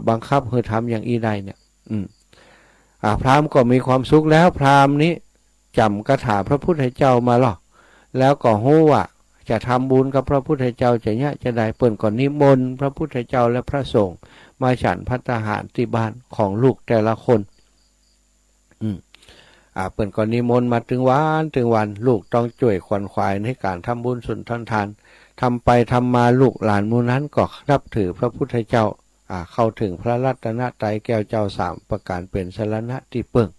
บังคับให้ทำอย่างอีใดเนี่ยพราหมณ์ก็มีความสุขแล้วพราหมณ์นี้จำคาถาพระพุทธเจ้ามาหรอกแล้วก็ฮู้ว่าจะทำบุญกับพระพุทธเจ้าจะได้เปิ่นก่อนนิมนต์พระพุทธเจ้าและพระสงฆ์มาฉันภัตตาหารที่บ้านของลูกแต่ละคนเปิ่นก่อนนิมนต์มาถึงวันลูกต้องช่วยขวนขวายในการทำบุญสุนทานทำไปทำมาลูกหลานหมู่นั้นก็นับถือพระพุทธเจ้าเข้าถึงพระรัตนตรัยแก้วเจ้าสามประการเป็นสรณะที่พึ่ง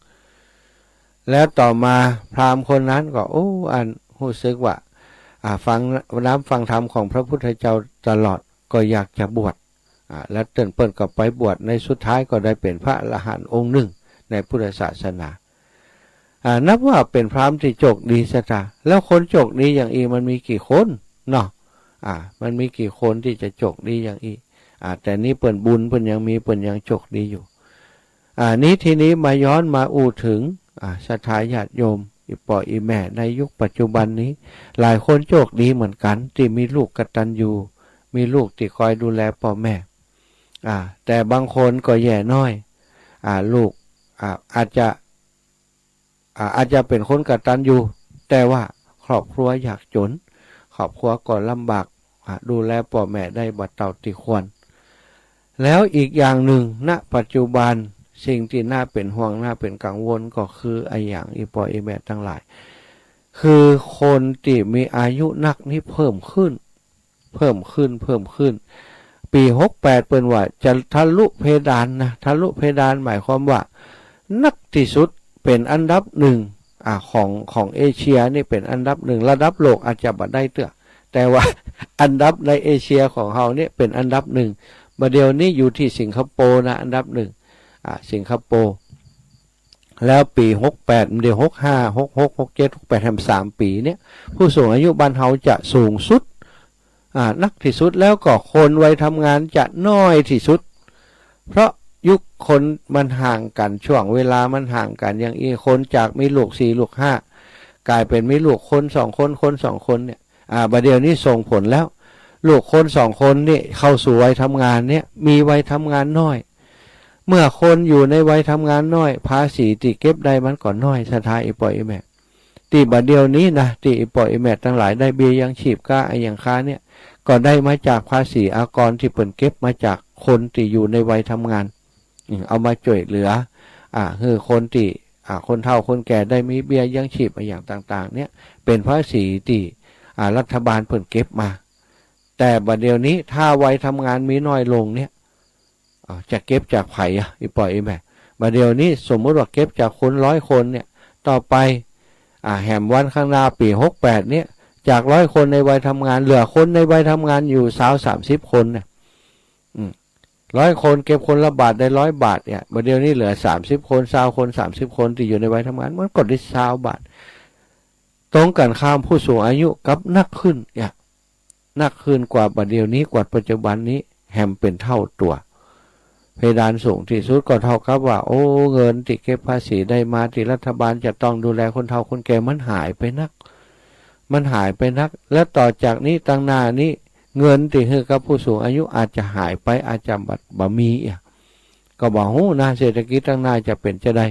แล้วต่อมาพราหมณ์คนนั้นก็รู้สึกว่าฟังธรรมของพระพุทธเจ้าตลอดก็อยากจะบวชแล้วเปิ้นก็ไปบวชในสุดท้ายก็ได้เป็นพระอรหันต์องค์หนึ่งในพุทธศาสนานับว่าเป็นพราหมณ์ที่โชคดีซะจ้ะแล้วคนโชคดีอย่างอีมันมีกี่คนเนาะมันมีกี่คนที่จะโชคดีอย่างอีแต่นี้เปิ้นบุญเปิ้นยังมีเปิ้นยังโชคดีอยู่นี้ทีนี้มาย้อนมาถึงศรัทธาญาติโยมอีป่ออีแม่ในยุคปัจจุบันนี้หลายคนโชคดีเหมือนกันที่มีลูกกตัญญูมีลูกที่คอยดูแลพ่อแม่แต่บางคนก็แย่น้อยลูกอาจจะเป็นคนกตัญญูแต่ว่าครอบครัวอยากจนครอบครัวก็ลำบากดูแลพ่อแม่ได้บ่เท่าที่ควรแล้วอีกอย่างหนึ่งณปัจจุบันสิ่งที่น่าเป็นห่วงน่าเป็นกังวลก็คืออย่างอีปออีแม่ทั้งหลายคือคนที่มีอายุนักนี่เพิ่มขึ้นปี68เปิ้นว่าจะทะลุเพดานนะทะลุเพดานหมายความว่านักที่สุดเป็นอันดับหนึ่งของเอเชียนี่เป็นอันดับหนึ่งระดับโลกอาจจะบ่ได้เตื้อแต่ว่าอันดับในเอเชียของเฮาเนี่ยเป็นอันดับหนึ่งบัดเดี๋ยวนี้อยู่ที่สิงคโปร์นะอันดับหนึ่งสิงคโปร์แล้วปี68เดี๋ยว65 66 67 68แถม3ปีเนี่ยผู้สูงอายุบ้านเฮาจะสูงสุดนักที่สุดแล้วก็คนวัยทำงานจะน้อยที่สุดเพราะยุคคนมันห่างกันช่วงเวลามันห่างกันอย่างอีคนจากมีลูก4ลูก5กลายเป็นมีลูกคน2คน2คนเนี่ยบัดเดี๋ยวนี้ส่งผลแล้วลูกคน2คนนี่เข้าสู่วัยทำงานเนี่ยมีวัยทำงานน้อยเมื่อคนอยู่ในวัยทำงานน้อยภาษีที่เก็บได้มันก็น้อยสถาอีปอยอีแม่ตีบัดเดียวนี้นะตีอีปอยอีแม่ทั้งหลายได้เบี้ยยังชีพก้าอย่างค้าเนี่ยก็ได้มาจากภาษีอากรที่เปิ่นเก็บมาจากคนที่อยู่ในวัยทำงานเอามาช่วยเหลือคือคนที่คนเฒ่าคนแก่ได้มีเบี้ยยังชีพอย่างต่างๆเนี่ยเป็นภาษีที่รัฐบาลเปิ่นเก็บมาแต่บัดเดียวนี้ถ้าวัยทำงานมีน้อยลงเนี่ยจะเก็บจากไผ่อีปล่อยอีแม่บัดเดียวนี้สมมติว่าเก็บจากคน100คนเนี่ยต่อไปแหมวันข้างหน้าปี68เนี่ยจาก100คนในวัยทำงานเหลือคนในวัยทำงานอยู่30คนเนี่ย100คนเก็บคนละบาทได้100 บาทเนี่ยบัดเดียวนี้เหลือ30คน20คน30คนที่อยู่ในวัยทำงานมันก็ได้20 บาทตรงกันข้ามผู้สูงอายุกับนักขึ้นนักขึ้นกว่าบัดเดียวนี้กว่าปัจจุบันนี้แหมเป็นเท่าตัวเพดานสูงที่สุดก็เท่ากับว่าเงินที่เก็บภาษีได้มาที่รัฐบาลจะต้องดูแลคนเฒ่าคนแก่มันหายไปนักและต่อจากนี้ตั้งหน้านี้เงินที่ให้กับผู้สูงอายุอาจจะหายไปอาจจะบ่มีก็บอกนะเศรษฐกิจตั้งหน้าจะเป็นจะได้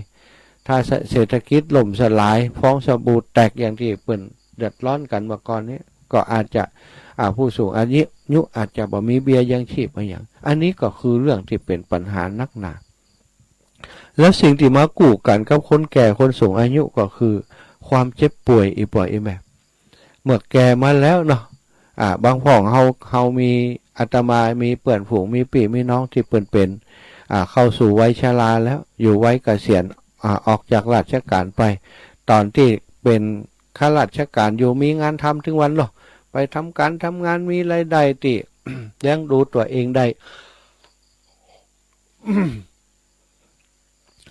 ถ้าเศรษฐกิจล่มสลายฟ้องสบู่แตกอย่างที่เปิ้นเดือดร้อนกันมาก่อนนี้ก็อาจจะผู้สูงอายุอาจจะบ่มีเบี้ยยังชีพอย่างอันนี้ก็คือเรื่องที่เป็นปัญหานักหนาแล้วสิ่งที่มากู้กันกับคนแก่คนสูงอายุก็คือความเจ็บป่วยอีป่อยอีแม่เมื่อแก่มาแล้วเนาะบางพ่องเฮามีอาตมามีเปื่อนฝูงมีพี่มีน้องที่เป็นเข้าสู่วัยชราแล้วอยู่วัยเกษียณออกจากราชการไปตอนที่เป็นข้าราชการอยู่มีงานทำถึงวันหรอไปทำงานมีรายได้ที่ เลี้ยงดูตัวเองได้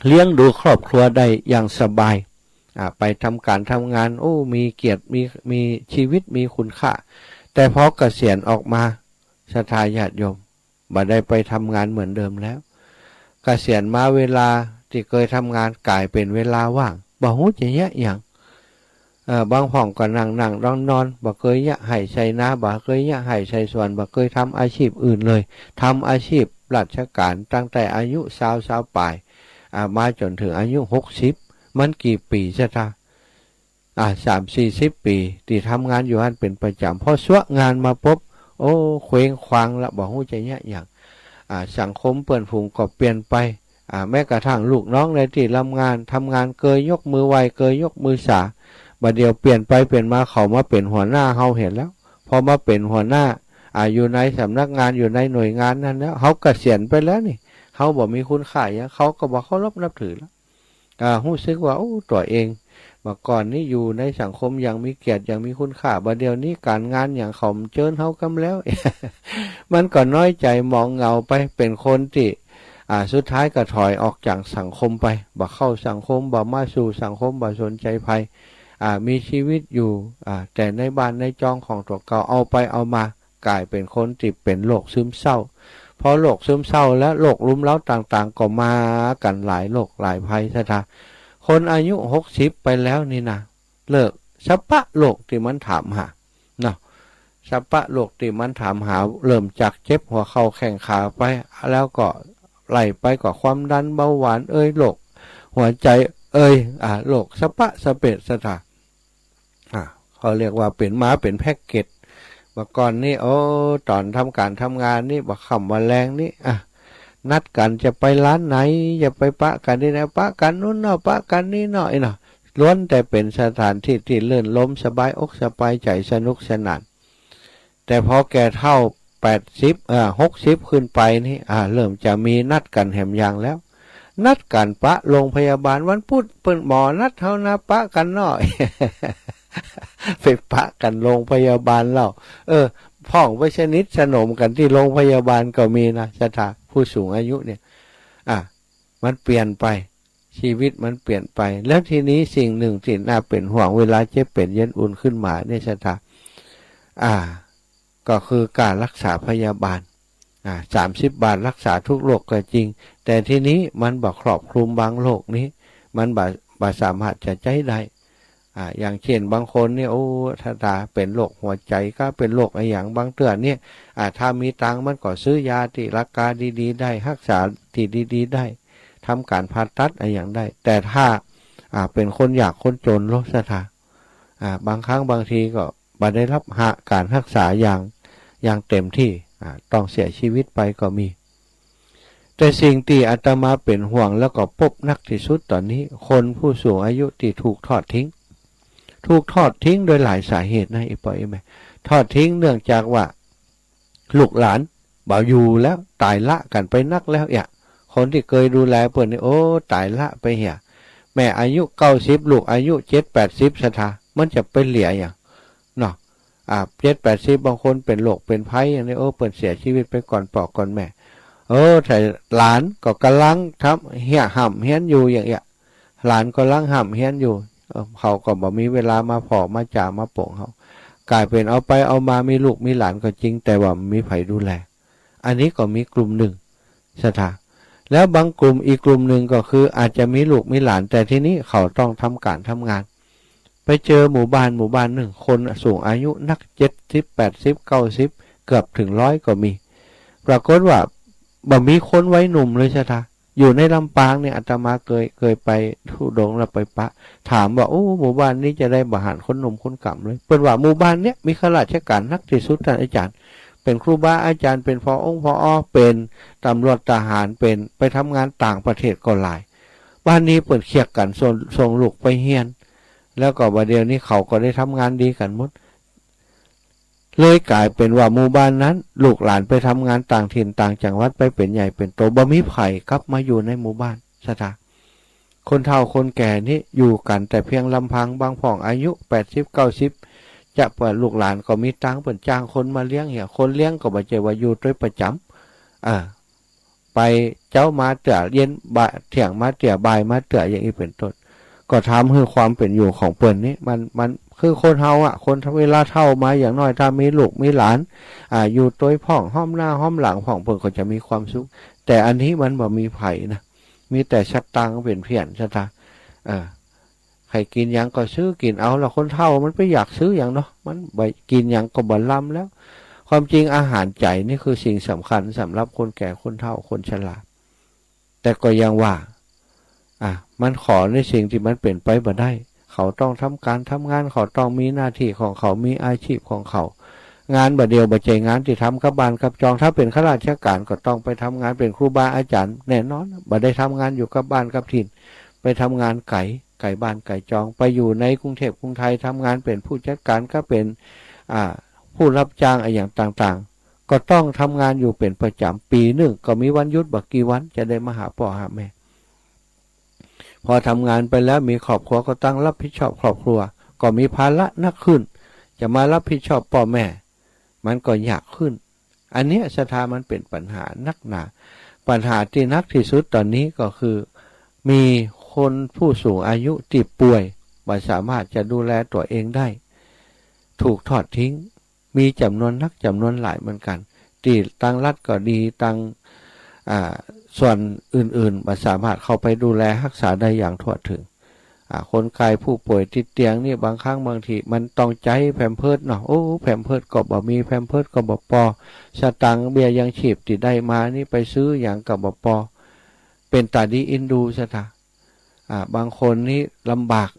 เลี้ยงดูครอบครัวได้อย่างสบาย ไปทำการทำงานโอ้มีเกียรติมีชีวิตมีคุณค่าแต่พอเกษียณออกมาศรัทธาญาติโยมบ่ได้ไปทำงานเหมือนเดิมแล้วเกษียณมาเวลาที่เคยทำงานกลายเป็นเวลาว่างบ่ฮู้จะแยะหยังบางห้องก็นั่งนอนบ่เคยยะให้ใช้นาบ่เคยยะให้ใช้สวนบ่เคยทำอาชีพอื่นเลยทำอาชีพราชการตั้งแต่อายุ20ปลายมาจนถึงอายุ60มันกี่ปีซะท่า30-40 ปีที่ทำงานอยู่หันเป็นประจำพอสวะงานมาปุ๊บโอ้เคว้งคว้างละบ่ฮู้จะแยะหยังสังคมเปิ้นฝูงก็เปลี่ยนไปแม้กระทั่งลูกน้องในที่ทำงานเกยยกมือไหวเกยยกมือสาบัดเดียวเปลี่ยนไปเปลี่ยนมาเขามาเป็นหัวหน้าเฮาเห็นแล้วพอมาเป็นหัวหน้าอยู่ในสำนักงานอยู่ในหน่วยงานนั้นแล้วเขาเกษียณไปแล้วนี่เขาบอกมีคุณค่าเขาก็บอกเขานับถือแล้วรู้สึกว่าโอ้ตัวเองเมื่อก่อนนี่อยู่ในสังคมอย่างมีเกียรติอย่างมีคุณค่าบัดเดียวนี้การงานอย่างเขาเจิญเขากำแล้ว มันก็น้อยใจมองเงาไปเป็นคนที่สุดท้ายก็ถอยออกจากสังคมไปบ่เข้าสังคมบ่มาสู่สังคมบ่สนใจภัยมีชีวิตอยู่แต่ในบ้านในจองของตัวเก่าเอาไปเอามากลายเป็นคนที่เป็นโรคซึมเศร้าพอโรคซึมเศร้าและโรครุมเร้าต่างๆก็มากันหลายโรคหลายภัยซะท่าคนอายุ60ไปแล้วนี่นะเลิกสัพพะโรคที่มันถามหาเนาะสัพพะโรคที่มันถามหาเริ่มจากเจ็บหัวเข่าแข้งขาไปแล้วก็ไล่ไปกับความดันเบาหวานโรคหัวใจโรคสัพพะสเปดสถาเขาเรียกว่าเป็นม้าเป็นแพ็กเกจเมื่อก่อนนี่ตอนทำการทำงานนี่บักขำวันแรงนี่นัดกันจะไปร้านไหนจะไปปะกันที่ไหนปะกันนู้นเนาะปะกันนี่เนาะล้วนแต่เป็นสถานที่ที่เลื่อนล้มสบายอกสบายใจสนุกสนานแต่พอแก่เท่า60ขึ้นไปนี่เริ่มจะมีนัดกันแหมยางแล้วนัดกันปะโรงพยาบาลวันพุธเปิ้นหมอนัดเท่านะปะกันหน่อย ไปปะกันโรงพยาบาลแล้วพ่องไว้ชนิดสนมกันที่โรงพยาบาลก็มีนะสถาผู้สูงอายุเนี่ยมันเปลี่ยนไปชีวิตมันเปลี่ยนไปแล้วทีนี้สิ่งหนึ่งที่น่าเป็นห่วงเวลาเจ็บเป็นเย็นอุ่นขึ้นมาเนี่ยสถาก็คือการรักษาพยาบาล30 บาทรักษาทุกโรคก็จริงแต่ทีนี้มันบ่ครอบคลุมบางโรคนี้มันบ่สามารถจะใช้ได้อย่างเช่นบางคนเนี่ยถ้าเป็นโรคหัวใจก็เป็นโรคอะไรอย่างบางเตือนเนี่ยถ้ามีตังมันก็ซื้อยาที่ราคาดีๆได้รักษาที่ดีๆได้ทำการผ่าตัดอะไรอย่างได้แต่ถ้าเป็นคนอยากคนจนโรคสถาบางครั้งบางทีก็บ่ได้รับการรักษาอย่างเต็มที่ต้องเสียชีวิตไปก็มีแต่สิ่งที่อาตมาเป็นห่วงแล้วก็พบนักที่สุดตอนนี้คนผู้สูงอายุที่ถูกทอดทิ้งโดยหลายสาเหตุนะอีปอยไหมทอดทิ้งเนื่องจากว่าลูกหลานบ่อยู่แล้วตายละกันไปนักแล้วคนที่เคยดูแลเปิ่นนี่ตายละไปเหี่ยแม่อายุ90ลูกอายุ70-80สถามันจะเป็นเหลี่ยอย่างเนาะ70-80บางคนเป็นโรคเป็นภัยอย่างนี้เปิ่นเสียชีวิตไปก่อนปอกก่อนแม่แต่หลานก็กำลังทำเหี้ยห่ำเฮี้ยนอยู่อย่างหลานก็กำลังห่ำเฮี้ยนอยู่เขาก็บ่มีเวลามาพอมาจ่ามาโป่งเขากลายเป็นเอาไปเอามามีลูกมีหลานก็จริงแต่ว่ามีไผดูแลอันนี้ก็มีกลุ่มหนึ่งสถาแล้วบางกลุ่มอีกกลุ่มหนึ่งก็คืออาจจะมีลูกมีหลานแต่ทีนี้เขาต้องทำการทำงานไปเจอหมู่บ้านหนึ่งคนสูงอายุนัก70-80-90เกือบถึง100ก็มีปรากฏว่าบ่มีคนไว้หนุ่มเลยสถาอยู่ในลำปางเนี่ยอาตมาเคยไปทุดงแล้วไปปะถามว่าหมู่บ้านนี้จะได้บริหารคนหนุ่มคนกำเลยเป็นว่าหมู่บ้านเนี้ยมีข้าราชการนักที่สุดท่านอาจารย์เป็นครูบาอาจารย์เป็นผอ.เป็นตำรวจทหารเป็นไปทำงานต่างประเทศก็หลายบ้านนี้เปิดเคียกกันส่งลูกไปเฮียนแล้วก็บัดเดี๋ยวนี้เขาก็ได้ทำงานดีกันหมดเลยกลายเป็นว่าหมู่บ้านนั้นลูกหลานไปทำงานต่างถิ่นต่างจังหวัดไปเป็นใหญ่เป็นโตบ่มีไผกลับมาอยู่ในหมู่บ้านสถาคนเฒ่าคนแก่นี่อยู่กันแต่เพียงลำพังบางพ่องอายุ80-90จะเปิดลูกหลานก็มีตังเปิดจ้างคนมาเลี้ยงคนเลี้ยงก็บ่ใช่ว่าอยู่ด้วยประจำไปเจ้ามาเตี่ยเย็นบ่ายเที่ยงมาเตี่ยบ่ายมาเตี่ยอย่างนี้เป็นต้น ก็ทำให้ความเป็นอยู่ของเปิ้นนี้มันคือคนเฮาอ่ะคนเวลาเฒ่ามาอย่างน้อยถ้ามีลูกมีหลานอยู่ตัวพ่องห้อมหน้าห้อมหลังพ่องเปิ้นก็จะมีความสุขแต่อันนี้มันบ่มีไผนะมีแต่ชัดตังเป็นเพี้ยนชะตาใครกินหยังก็ซื้อกินเอาแล้วคนเฒ่ามันไปอยากซื้ออย่างเนาะมันไปกินหยังก็บ่ล้ำแล้วความจริงอาหารใจนี่คือสิ่งสำคัญสำหรับคนแก่คนเฒ่าคนชราแต่ก็ยังว่ามันขอในสิ่งที่มันเป็นไปบ่ได้เขาต้องทำการทำงานเขาต้องมีหน้าที่ของเขามีอาชีพของเขางานบ่เดียวบ่ใจงานที่ทำกับบ้านกับจองถ้าเป็นข้าราชการก็ต้องไปทำงานเป็นครูบาอาจารย์แน่นอนบ่ได้ทำงานอยู่กับบ้านกับถิ่นไปทำงานไก่บ้านไก่จองไปอยู่ในกรุงเทพกรุงไทยทำงานเป็นผู้จัดการก็เป็นผู้รับจ้างอย่างต่างๆก็ต้องทำงานอยู่เป็นประจำปีหนึ่งก็มีวันหยุดบักกี่วันจะได้มาหาพ่อหาแม่พอทำงานไปแล้วมีครอบครัวก็ตั้งรับผิดชอบครอบครัวก็มีภาระหนักขึ้นจะมารับผิดชอบพ่อแม่มันก็ยากขึ้นอันนี้สถามันเป็นปัญหานักหนาปัญหาที่นักที่สุดตอนนี้ก็คือมีคนผู้สูงอายุที่ป่วยไม่สามารถจะดูแลตัวเองได้ถูกทอดทิ้งมีจำนวนนักจำนวนหลายเหมือนกันที่ตั้งรัฐก็ดีตั้งส่วนอื่นๆไม่สามารถเข้าไปดูแลรักษาได้อย่างทั่วถึงคนไข้ผู้ป่วยติดเตียงนี่บางครั้งบางทีมันต้องใจแพมเพิร์สเนาะแพมเพิร์สก็บ่มีแพมเพิร์สก็บ่พอสตังค์เบี้ยยังชีพที่ได้มานี่ไปซื้ออย่างกับบ่พอเป็นตาดีอินดูซะท่าบางคนนี่ลำบาก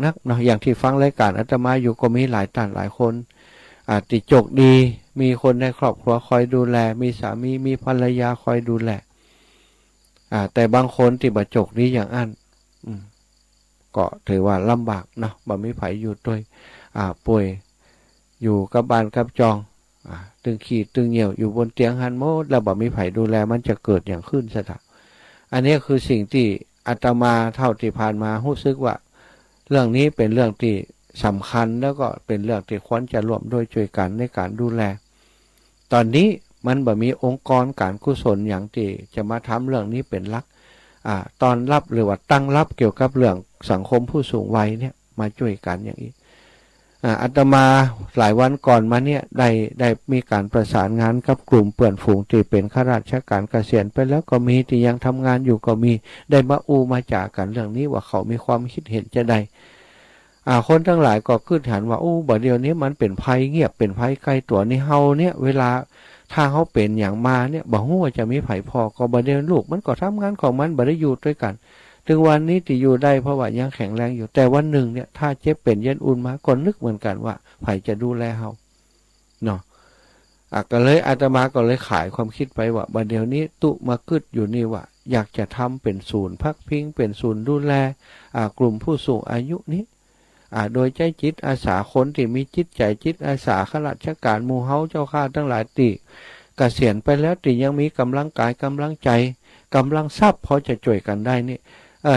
นักเนาะอย่างที่ฟังรายการอาตมาอยู่ก็มีหลายท่านหลายคนติดจกดีมีคนในครอบครัวคอยดูแลมีสามีมีภรรยาคอยดูแลแต่บางคนที่บ่จกดีอย่างอันก็ถือว่าลำบากเนาะบ่มีไผอยู่ด้วยป่วยอยู่กับบ้านกับจองตึงขี้ตึงเหี่ยวอยู่บนเตียงหันโมดแล้วบ่มีไผดูแลมันจะเกิดอย่างขึ้นซะท่าอันนี้คือสิ่งที่อาตมาเท่าที่ผ่านมารู้สึกว่าเรื่องนี้เป็นเรื่องที่สำคัญแล้วก็เป็นเรื่องที่ควรจะร่วมด้วยช่วยกันในการดูแลตอนนี้มันบ่มีองค์กรการกุศลอย่างที่จะมาทำเรื่องนี้เป็นหลักตอนรับหรือว่าตั้งรับเกี่ยวกับเรื่องสังคมผู้สูงวัยเนี่ยมาช่วยกันอย่างนี้อาตมาหลายวันก่อนมาเนี่ยได้มีการประสานงานกับกลุ่มเปื่อนฝูงที่เป็นข้าราชการเกษียณไปแล้วก็มีที่ยังทำงานอยู่ก็มีได้มาจากกันเรื่องนี้ว่าเขามีความคิดเห็นจะได้คนทั้งหลายก็ขึ้นหันว่าบ่เดี๋ยวนี้มันเป็นภัยเงียบเป็นภัยใกล้ตัวในเฮาเนี่ยเวลาถ้าเขาเป็นอย่างมาเนี่ยบ่ฮู้ว่าจะมีไผพอก็บ่เดี๋ยวลูกมันก็ทำงานของมันบ่ได้อยู่ด้วยกันถึงวันนี้ที่อยู่ได้เพราะว่ายังแข็งแรงอยู่แต่วันหนึ่งเนี่ยถ้าเจ็บเป็นเย็นอุ่นมาก็นึกเหมือนกันว่าไผจะดูแลเฮาเนาะก็เลยอาตมาก็เลยขายความคิดไปว่าบัดเดี๋ยวนี้ตุมากึดอยู่นี่ว่าอยากจะทำเป็นศูนย์พักพิงเป็นศูนย์ดูแลกลุ่มผู้สูงอายุนี้โดยใจจิตอาสาคนที่มีจิตใจจิตอาสาข้าราชการหมู่เฮาเจ้าข้าทั้งหลายที่เกษียณไปแล้วที่ยังมีกำลังกายกำลังใจกำลังทรัพย์พอจะช่วยกันได้นี่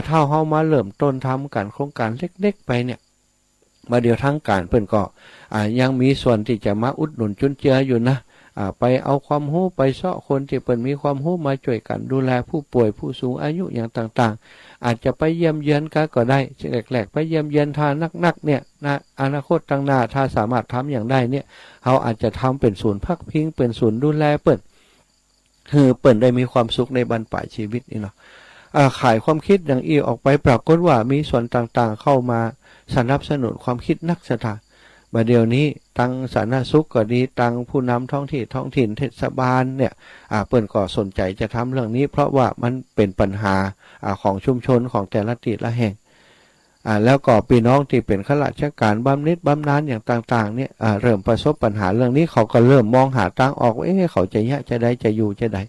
เท่าเฮามาเริ่มต้นทำกันโครงการเล็กๆไปเนี่ยมาเดี๋ยวทั้งการเพิ่นก็ยังมีส่วนที่จะมาอุดหนุนจุนเจืออยู่นะไปเอาความรู้ไปเสาะคนที่เพิ่นมีความรู้มาช่วยกันดูแลผู้ป่วยผู้สูงอายุอย่างต่างๆอาจจะไปเยี่ยมเยือนก็ได้แรกๆไปเยี่ยมเยือนทานักๆเนี่ยนะอนาคตข้างหน้าถ้าสามารถทำอย่างได้เนี่ยเขาอาจจะทำเป็นศูนย์พักพิงเป็นศูนย์ดูแลเปิ้นได้มีความสุขในบรรปลายชีวิตนี่เนาะขายความคิดอย่างอีออกไปปรากฏว่ามีส่วนต่างๆเข้ามาสนับสนุนความคิดนักสถานบัดเดี๋ยวนี้ตั้งสาธารณสุขก็ดีตั้งผู้นำท้องถิ่นเทศบาลเนี่ยเปิ้นก็สนใจจะทำเรื่องนี้เพราะว่ามันเป็นปัญหาของชุมชนของแต่ละที่ละแห่งแล้วก็พี่น้องที่เป็นข้าราชการบำเหน็จบำนาญอย่างต่างๆเนี่ยเริ่มประสบปัญหาเรื่องนี้เขาก็เริ่มมองหาทางออกว่าเขาจะได้จะอยู่จะได้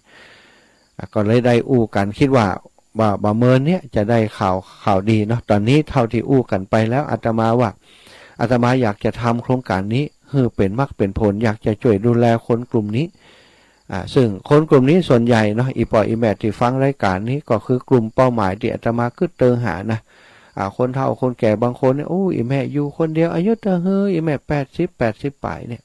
ก็เลยได้กันคิดว่าเมินเนี่ยจะได้ข่าวดีเนาะตอนนี้เท่าที่กันไปแล้วอาตมาอยากจะทำโครงการนี้คือเป็นมรรคเป็นผลอยากจะช่วยดูแลคนกลุ่มนี้ซึ่งคนกลุ่มนี้ส่วนใหญ่เนาะอีแม่ที่ฟังรายการนี้ก็คือกลุ่มเป้าหมายที่อาตมาคือเติงหานะคนเฒ่าคนแก่บางคนเนี่ยอีแม่อยู่คนเดียวอายุอีแม่80ปลายเนี่ย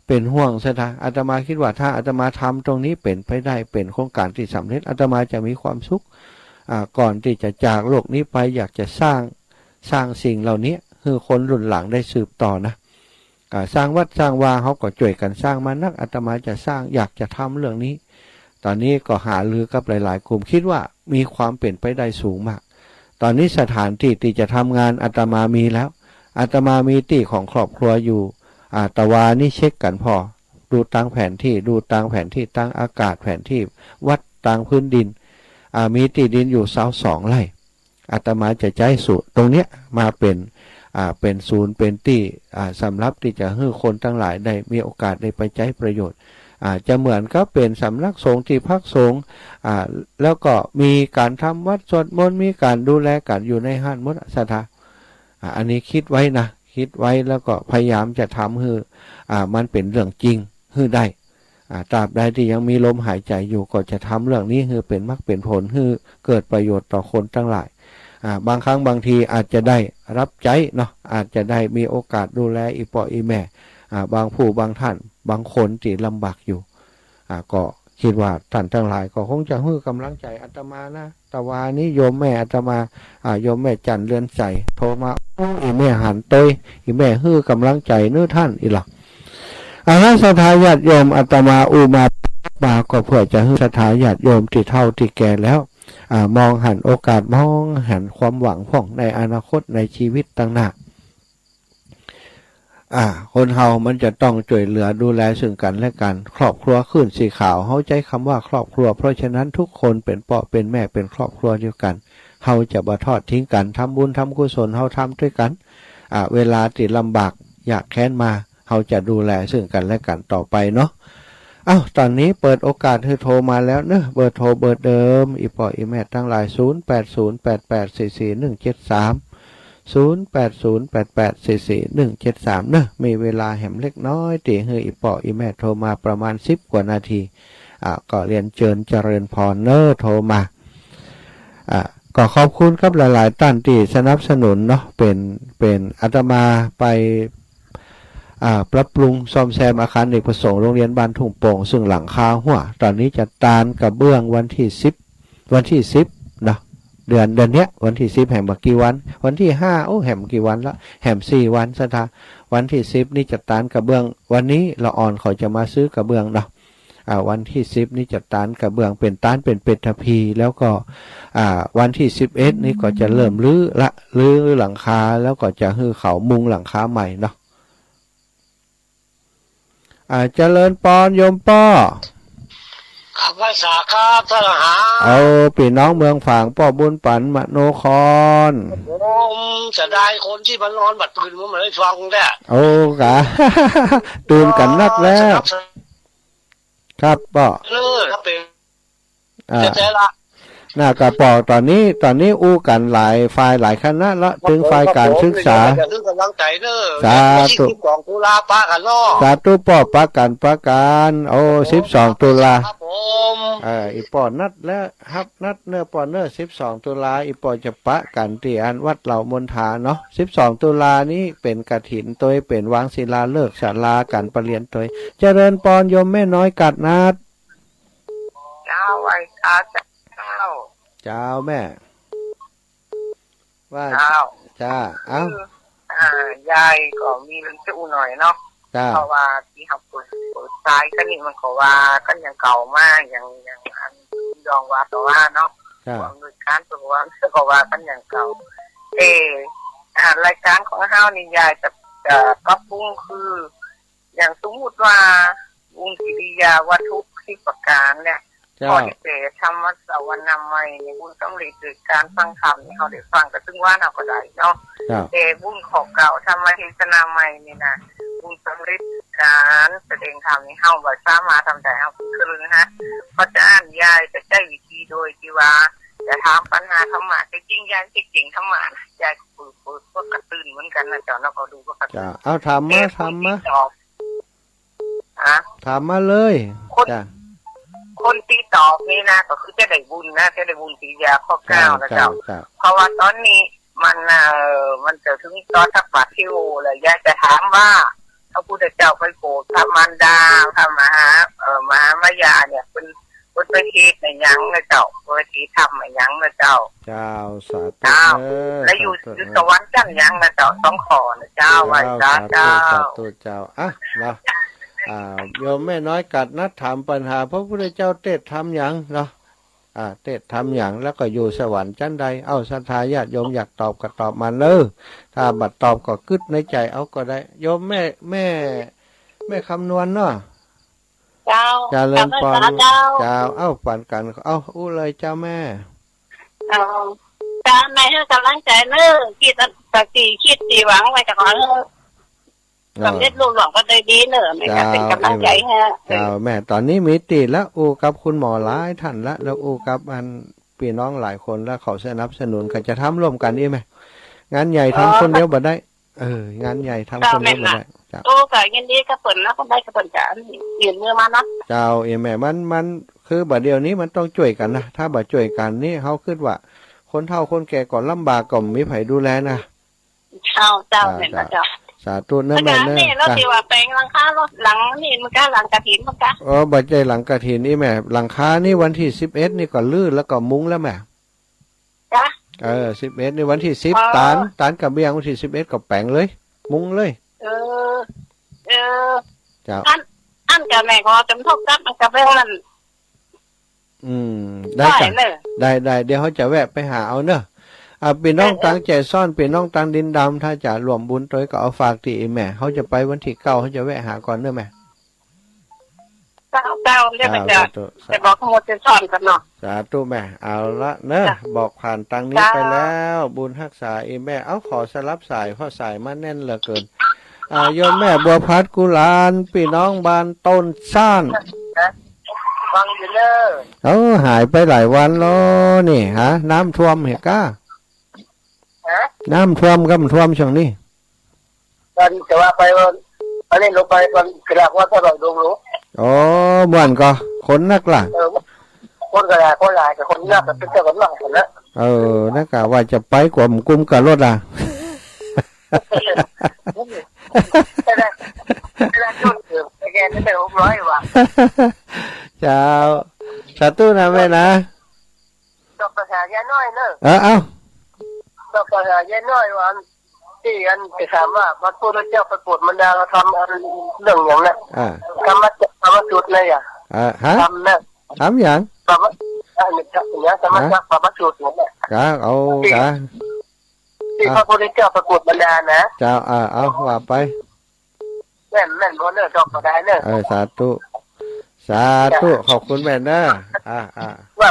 เป็นห่วงซะนะอาตมาคิดว่าถ้าอาตมาทำตรงนี้เป็นไปได้เป็นโครงการที่สำเร็จอาตมาจะมีความสุข ก่อนที่จะจากโลกนี้ไปอยากจะสร้างสิ่งเหล่านี้ให้คนรุ่นหลังได้สืบต่อนะสร้างวัดสร้างวาเขาก็ช่วยกันสร้างมานักอาตมาจะสร้างอยากจะทำเรื่องนี้ตอนนี้ก็หารือกับหลายๆกลุ่มคิดว่ามีความเป็นไปได้สูงมากตอนนี้สถานที่ที่จะทำงานอาตมามีแล้วอาตมามีที่ของครอบครัวอยู่ตะวานี่เช็คกันพอดูตั้งแผนที่ตั้งอากาศแผนที่วัดตั้งพื้นดินมีที่ดินอยู่22 ไร่อาตมาจะใช้สูตรตรงเนี้ยมาเป็นศูนย์เป็นที่สำหรับที่จะให้คนทั้งหลายได้มีโอกาสได้ไปใช้ประโยชน์จะเหมือนก็เป็นสำนักสงฆ์ที่พักสงฆ์แล้วก็มีการทำวัดสวดมนต์มีการดูแลกันอยู่ในห้านมดสถาอันนี้คิดไว้นะคิดไว้แล้วก็พยายามจะทำให้มันเป็นเรื่องจริงให้ได้ตราบใดที่ยังมีลมหายใจอยู่ก็จะทำเรื่องนี้ให้เป็นมรรคเป็นผลให้เกิดประโยชน์ต่อคนทั้งหลายบางครั้งบางทีอาจจะได้รับใจเนาะอาจจะได้มีโอกาสดูแลอีพ่ออีแม่บางผู้บางท่านบางคนที่ลำบากอยู่ก็คิดว่าท่านทั้งหลายก็คงจะให้กำลังใจอาตมานะตะวานี้โยมแม่อาตมาโยมแม่จันเรือนใจโทรมาอีแม่หันเตยอีแม่ให้กำลังใจเนื้อท่านอีหล่ะศรัทธาญาติโยมอาตมาอุมาก็เพื่อจะให้ศรัทธาญาติโยมที่เฒ่าที่แก่แล้วมองหันโอกาสมองหันความหวังของในอนาคตในชีวิตต่างหน้าคนเฮามันจะต้องช่วยเหลือดูแลซึ่งกันและกันครอบครัวขึ้นสีขาวเฮาใจคำว่าครอบครัวเพราะฉะนั้นทุกคนเป็นพ่อเป็นแม่เป็นครอบครัวเดียวกันเฮาจะบ่ทอดทิ้งกันทำบุญทำกุศลเฮาทำด้วยกันเวลาที่ลำบากอยากแค้นมาเฮาจะดูแลซึ่งกันและกันต่อไปเนาะตอนนี้เปิดโอกาสให้โทรมาแล้วเนอะเบอร์โทรเบอร์เดิมอีพ่ออีแม่ทั้งหลาย0808844173 0808844173เนอะมีเวลาแหมเล็กน้อยตีให้อีพ่ออีแม่โทรมาประมาณ10 กว่านาทีก็เรียนเชิญเจริญพรเนอะโทรมาก็ขอบคุณครับหลายๆท่านที่สนับสนุนเนาะเป็นอาตมาไปปรับปรุงซ่อมแซมอาคารเอกประสงค์โรงเรียนบ้านทุ่งโป่งซึ่งหลังคาหัวตอนนี้จะตานกระเบื้องวันที่10เนาะเดือนเนี้ยวันที่10แห่งบักกี่วันวันที่5แห่งกี่วันละแห่ง4 วันสถาวันที่10นี่จะตานกระเบื้องวันนี้ละอ่อนเขาจะมาซื้อกระเบื้องเนาะวันที่10นี่จะตานกระเบื้องเป็นตานเป็นเป็ดทพีแล้วก็วันที่11นี่ก็จะเริ่มรื้อหลังคาแล้วก็จะฮือเขามุงหลังคาใหม่เนาะเจริญปอนโยมป้อขับภาษาครับทหารพี่น้องเมืองฝางป้อบุญปันมโนครผมจะได้คนที่มันนอนบัดตื่นมันไม่ฟังแน่กะ ตื่นกันนักแล้วครับป้อครับเป็นเจ๊ละน่ากระปอกตอนนี้อู้กันหลายฝ่ายหลายคณะละถึงฝ่ายการศึกษาสาธุ12 ตุลาปะกันเนาะสาธุป้อปะกัน12 ตุลาอีป้อนัดแล้วครับนัดเนื้อป้อเนื้อ12 ตุลาอีป้อจะปะกันที่อันวัดเหล่ามนทาเนาะ12 ตุลานี้เป็นกฐินตัวเป็นวางศิลาฤกษ์ศาลากันประเรียนตัวเจริญปอนโยมแม่น้อยกัดนัดเจ้าไว้เจ้าแม่ว่าจ้ายายก็มีเรื่องจะอู้หน่อยเนาะเพราะว่าที่เขาเปิดซ้ายก็นี่มันก็ว่าก็ยังเก่ามากยังอันยองว่าแต่ว่าเนาะความโดยการตัวว่าก็ว่าก็ยังเก่ารายการของเฮานี่ยายจะปรับปรุงคืออย่างสมมุติว่าบุญกิริยาวัตถุที่ประการเนี่ยก่อนที่จะทำวัดสวรรค์นำใหม่ในบุญสำเร็จโดยการฟังธรรมนี่เขาได้ฟังก็ถึงว่าเราก็ได้เนาะบุญของเก่าทำมาเทศนาใหม่นี่นะบุญสำเร็จการแสดงธรรมนี่เฮาบ่สามารถทำได้เฮาคือนะฮะเพราะจะอ่านยายจะใช้วิธีโดยที่ว่าจะถามปัญหาธรรมะจริงๆยายจริงๆธรรมะยายก็กระตุ้นเหมือนกันนะเจ้าเราก็ดูก็กระตุ้นเอาถามมาถามมาเลยจ้ะคนที่ตอบนี่นะก็คือจะได้บุญนะจะได้บุญสียาข้อ9นะเจ้าเพราะว่าตอนนี้มันจะถึงตอนทักบาทที่โอเลยยายจะถามว่าพระพุทธเจ้าไปโปรดพระมารดาพระมหามายาเนี่ยเป็น พุทธทีในยังนะเจ้าพุทธทีทำในยังนะเจ้า เจ้าสาธุ เจ้า เออ แล้วอยู่ สาธุ สวรรค์จันยังนะเจ้าต้องขอนะเจ้าไหว้เจ้าเจ้า สาธุเจ้าอ่ะเนาะโยมแม่น้อยกัดนัดถามปัญหาพระพุทธเจ้าเทศทำอย่างเนาะเทศทำอย่างแล้วก็อยู่สวรรค์ชั้นใดเอาศรัทธาญาติโยมอยากตอบก็ตอบมาเลยถ้าบัดตอบก็กึดในใจเอาก็ได้โยมแม่คำนวณเนาะ เจ้า เจริญพร เจ้า เจ้าเอ้าปันกันเอาอู้เลยเจ้าแม่ จ้าแม่ให้กำลังใจเนอะคิดสักทีคิดตีหวังไว้กับเขาเนอะสำเร็จลุล่วงก็ได้ดีเนอะแม่ก็เป็นกำลังใจให้ เจ้าแม่ตอนนี้มีติดแล้วอูกับคุณหมอหลายท่านละแล้วอูกับอันพี่น้องหลายคนแล้วเขาสนับสนุนก็จะทำร่วมกันอีไหมงานใหญ่ทำคนเดียวบ่ได้งานใหญ่ทำคนเดียวบ่ได้เจ้า โอ้ก็ยินดีกับเปิ่นนะก็ได้กับเปิ่นจ้ายืนมือมานะ เจ้าแม่มันคือบัดเดียวนี้มันต้องช่วยกันนะถ้าบัดช่วยกันนี่เขาคิดว่าคนเฒ่าคนแก่ก่อนลำบากก็มีไผดูแลนะ เจ้าแม่เจ้า สาธุนะแม่เนอะ นี่เราที่ว่าแปลงหลังคารถหลังนี่มันก็หลังกระถินมันก็ บัดใจหลังกฐินนี่แม่หลังคานี่วันที่11นี่ก็ลื่นแล้วก็มุ้งแล้วแม่ จ้ะ 11นี่วันที่10ตานกับเบียงวันที่11ก็แปลงเลย มุ้งเลยเจ้าอันกับแม่ก็จำทบกับมันกับเรื่องนั้น ได้จ้ะได้เดี๋ยวเขาจะแวะไปหาเอาเนอะพี่น้องตังใจซ่อนพี่น้องตังดินดำถ้าจะรวมบุญตัวก็เอาฝากที่แม่เขาจะไปวันที่9เขาจะแวะหาก่อนเนอะแม่เจ้าเรียกไปจ้ะแต่บอกขโมยจะซ่อนกันเนาะสาธุแม่เอาละเนอะบอกผ่านตังนี้ไปแล้วบุญรักษาแม่เอาขอสลับสายเพราะสายมันแน่นเหลือเกินโยมแม่บัวพัดกุลานพี่น้องบ้านต้นซ่านฟังอยู่เลยหายไปหลายวันแล้วนี่ฮะน้ำท่วมเหรอก้าน้ำท่วมก็มันท่วมช่วงนี้ตอนจะว่าไปวันนี้ลงไปวันกระดาษว่าถ้าเราดูรู้บ้านก็คนนักล่ะคนกระดาษคนลายกับคนนักกับเป็นเจ้าคนนักคนละนักกะว่าจะไปกว่ากุมกับรถอ่ะเจ้าสาธุนะแม่นะดอกกระถางยาน้อยเนอะเอาดอกกระถางยาน้อยวันที่อันไปถามว่าพระพุทธเจ้าประกวดมันดาเราทำเรื่องอย่างนั้นทำจุดเลยทำนะทำอย่างทำอย่างธรรมจักรธรรมจุดอย่างนี้เอาที่พระพุทธเจ้าประกวดมันดานะเจ้าเอาว่าไปแม่นคนเนอะดอกกระถางเนอะสาธุขอบคุณแม่นะว่า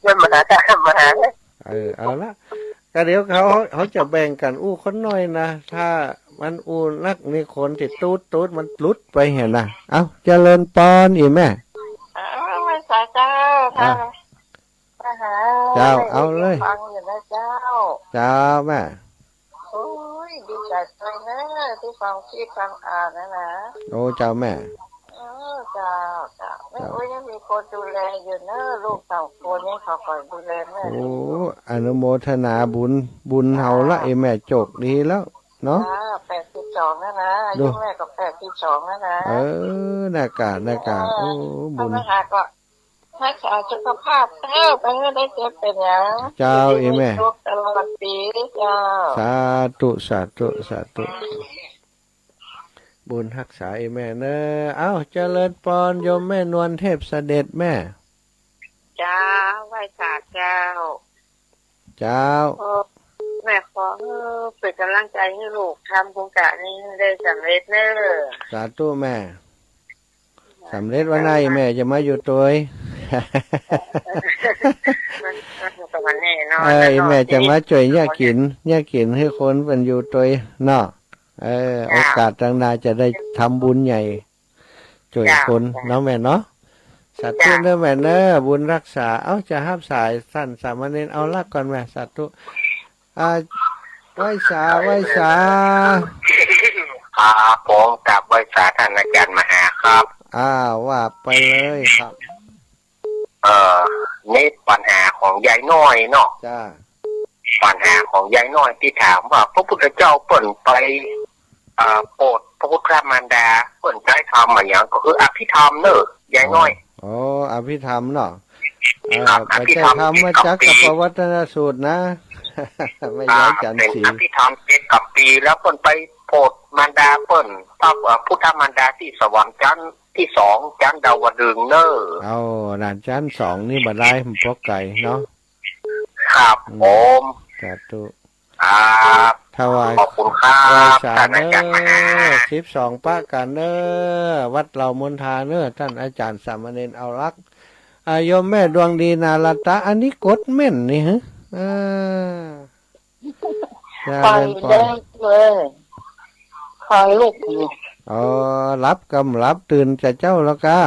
เพื่อนมาหาเอาละก็เดี๋ยวเขาจะแบ่งกันคนน้อยนะถ้ามันนักมีคนติดตูดมันลุดไปเห็นนะเอาเจริญปอนอีแม่ไม่สาเจ้าเจ้าเอาเลยฟังอยู่นะเจ้าแม่โอ้ยดีใจเลยนะที่ฟังนะเจ้าแม่จ้าไม่ยังมีคนดูแลอยู่นะลูก2 คนนี่เขาคอยดูแลแม่อนุโมทนาบุญเฮาละแม่โจกดีแล้วเนาะ82นะอายุแม่ก็82นะน่ากาบุญก็รักษาสุขภาพไปให้ได้เจ็บเป็นอย่างเจ้าแม่ตลอดปีเจ้าสาธุบุญรักษาแม่เนอะเจริญปอนโยมแม่นวลเทพเสด็จแม่จ้าไหว้ศาลเจ้าแม่ขอเป็นกำลังใจให้ลูกทำโครงการนี้ได้สำเร็จเนอะสาธุแม่สำเร็จวันไหนแม่จะมาอยู่ตัวแม่จะมาช่วยย่ากินให้คนเป็นอยู่ตัวเนาะโอกาสทางนาจะได้ทำบุญใหญ่ช่วยคนเนาะแม่เนาะสัตว์เนื้อแม่เนื้อบุญรักษาจะห้ามสายสั้นสามเณรเอาลักก่อนแม่สัตว์ไหว้สาครับผมกับไหว้สาท่านอาจารย์มหาครับว่าไปเลยครับนี่ปัญหาของยายน้อยเนาะปัญหาของยายน้อยที่ถามว่าพระพุทธเจ้าเปิ่นไปโปรดพระพุทธมารดาเปิ่นใช้ทำอะไรอย่างก็คืออภิธรรมเนอะยายน้อยอภิธรรมเนาะ ไม่ใช่ทำมาจากกับประวัตนสูตรนะ ไม่ย้ายจันทร์ศรี เป็นที่ทำ7 กับปีแล้วเพิ่นไปโปรดมารดาเพิ่นพุทธมารดาที่สวรรค์ชั้นที่2ชั้นดาวดึงเนอเอาด่านชั้น2นี่บัดได้ผมพกไก่เนาะครับผมสาธุถวายขอบคุณครับท่านอาจารย์12ป้ากันเนอวัดเหล่ามณฑาเนอท่านอาจารย์สามเณรเอารักโยมแม่ดวงดีนาลตาอันนี้กดแม่นนี่ฮะคอยเด็กเลยคอยลูกรับกำรับตื่นจะเจ้าแล้วกะ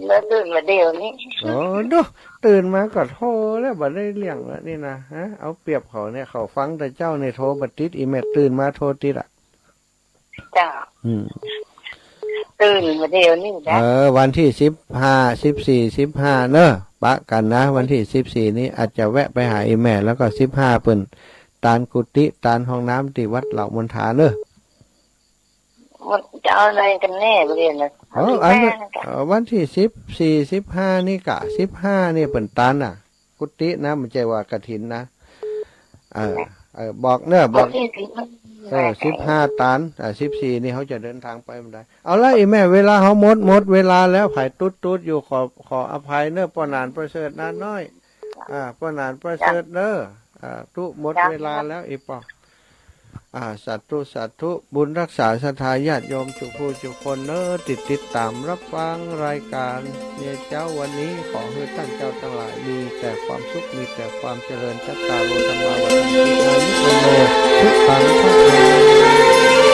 แล้วตื่นมาเดี๋ยวนี้ดูตื่นมาก็โทรแล้วบัดได้เลี้ยงแล้วนี่นะฮะเอาเปรียบเขาเนี่ยเขาฟังแต่เจ้าในโทรบัดติดอีเมลตื่นมาโทรติดจ้าตื่นมาเดี๋ยวนี้นะวันที่15 14 15เนอะปะกันนะวันที่14นี้อาจจะแวะไปหาอีแม่แล้วก็15เปิ้นตานกุฏิตานห้องน้ำที่วัดเหล่ามณฑาเนอะจะเอาอะไรกันแน่เรียนนะวันที่14 15นี่กะ15นี่เปิ้นตานน่ะกุฏินะมันใจว่ากฐินนะบอกเนอะบอก15 ตัน14นี่เขาจะเดินทางไปไม่ได้เอาละอีแม่เวลาเขาหมดเวลาแล้วไผ่ตุ๊ดอยู่ขออภัยเนอะป้อนานประเสริฐนานน้อยป้อนานประเสริฐเนอะทุหมดเวลาแล้วอีปอสัตธุบุญรักษาศรัทธาญาติโยมจุผู้จุคนเนอะติดตามรับฟังรายการเนี่ยเจ้าวันนี้ขอให้ท่านเจ้าทั้งหลายมีแต่ความสุขมีแต่ความเจริญชัตตาโรธรรมาวัฏฏันติอายุวโนทุกขังพระ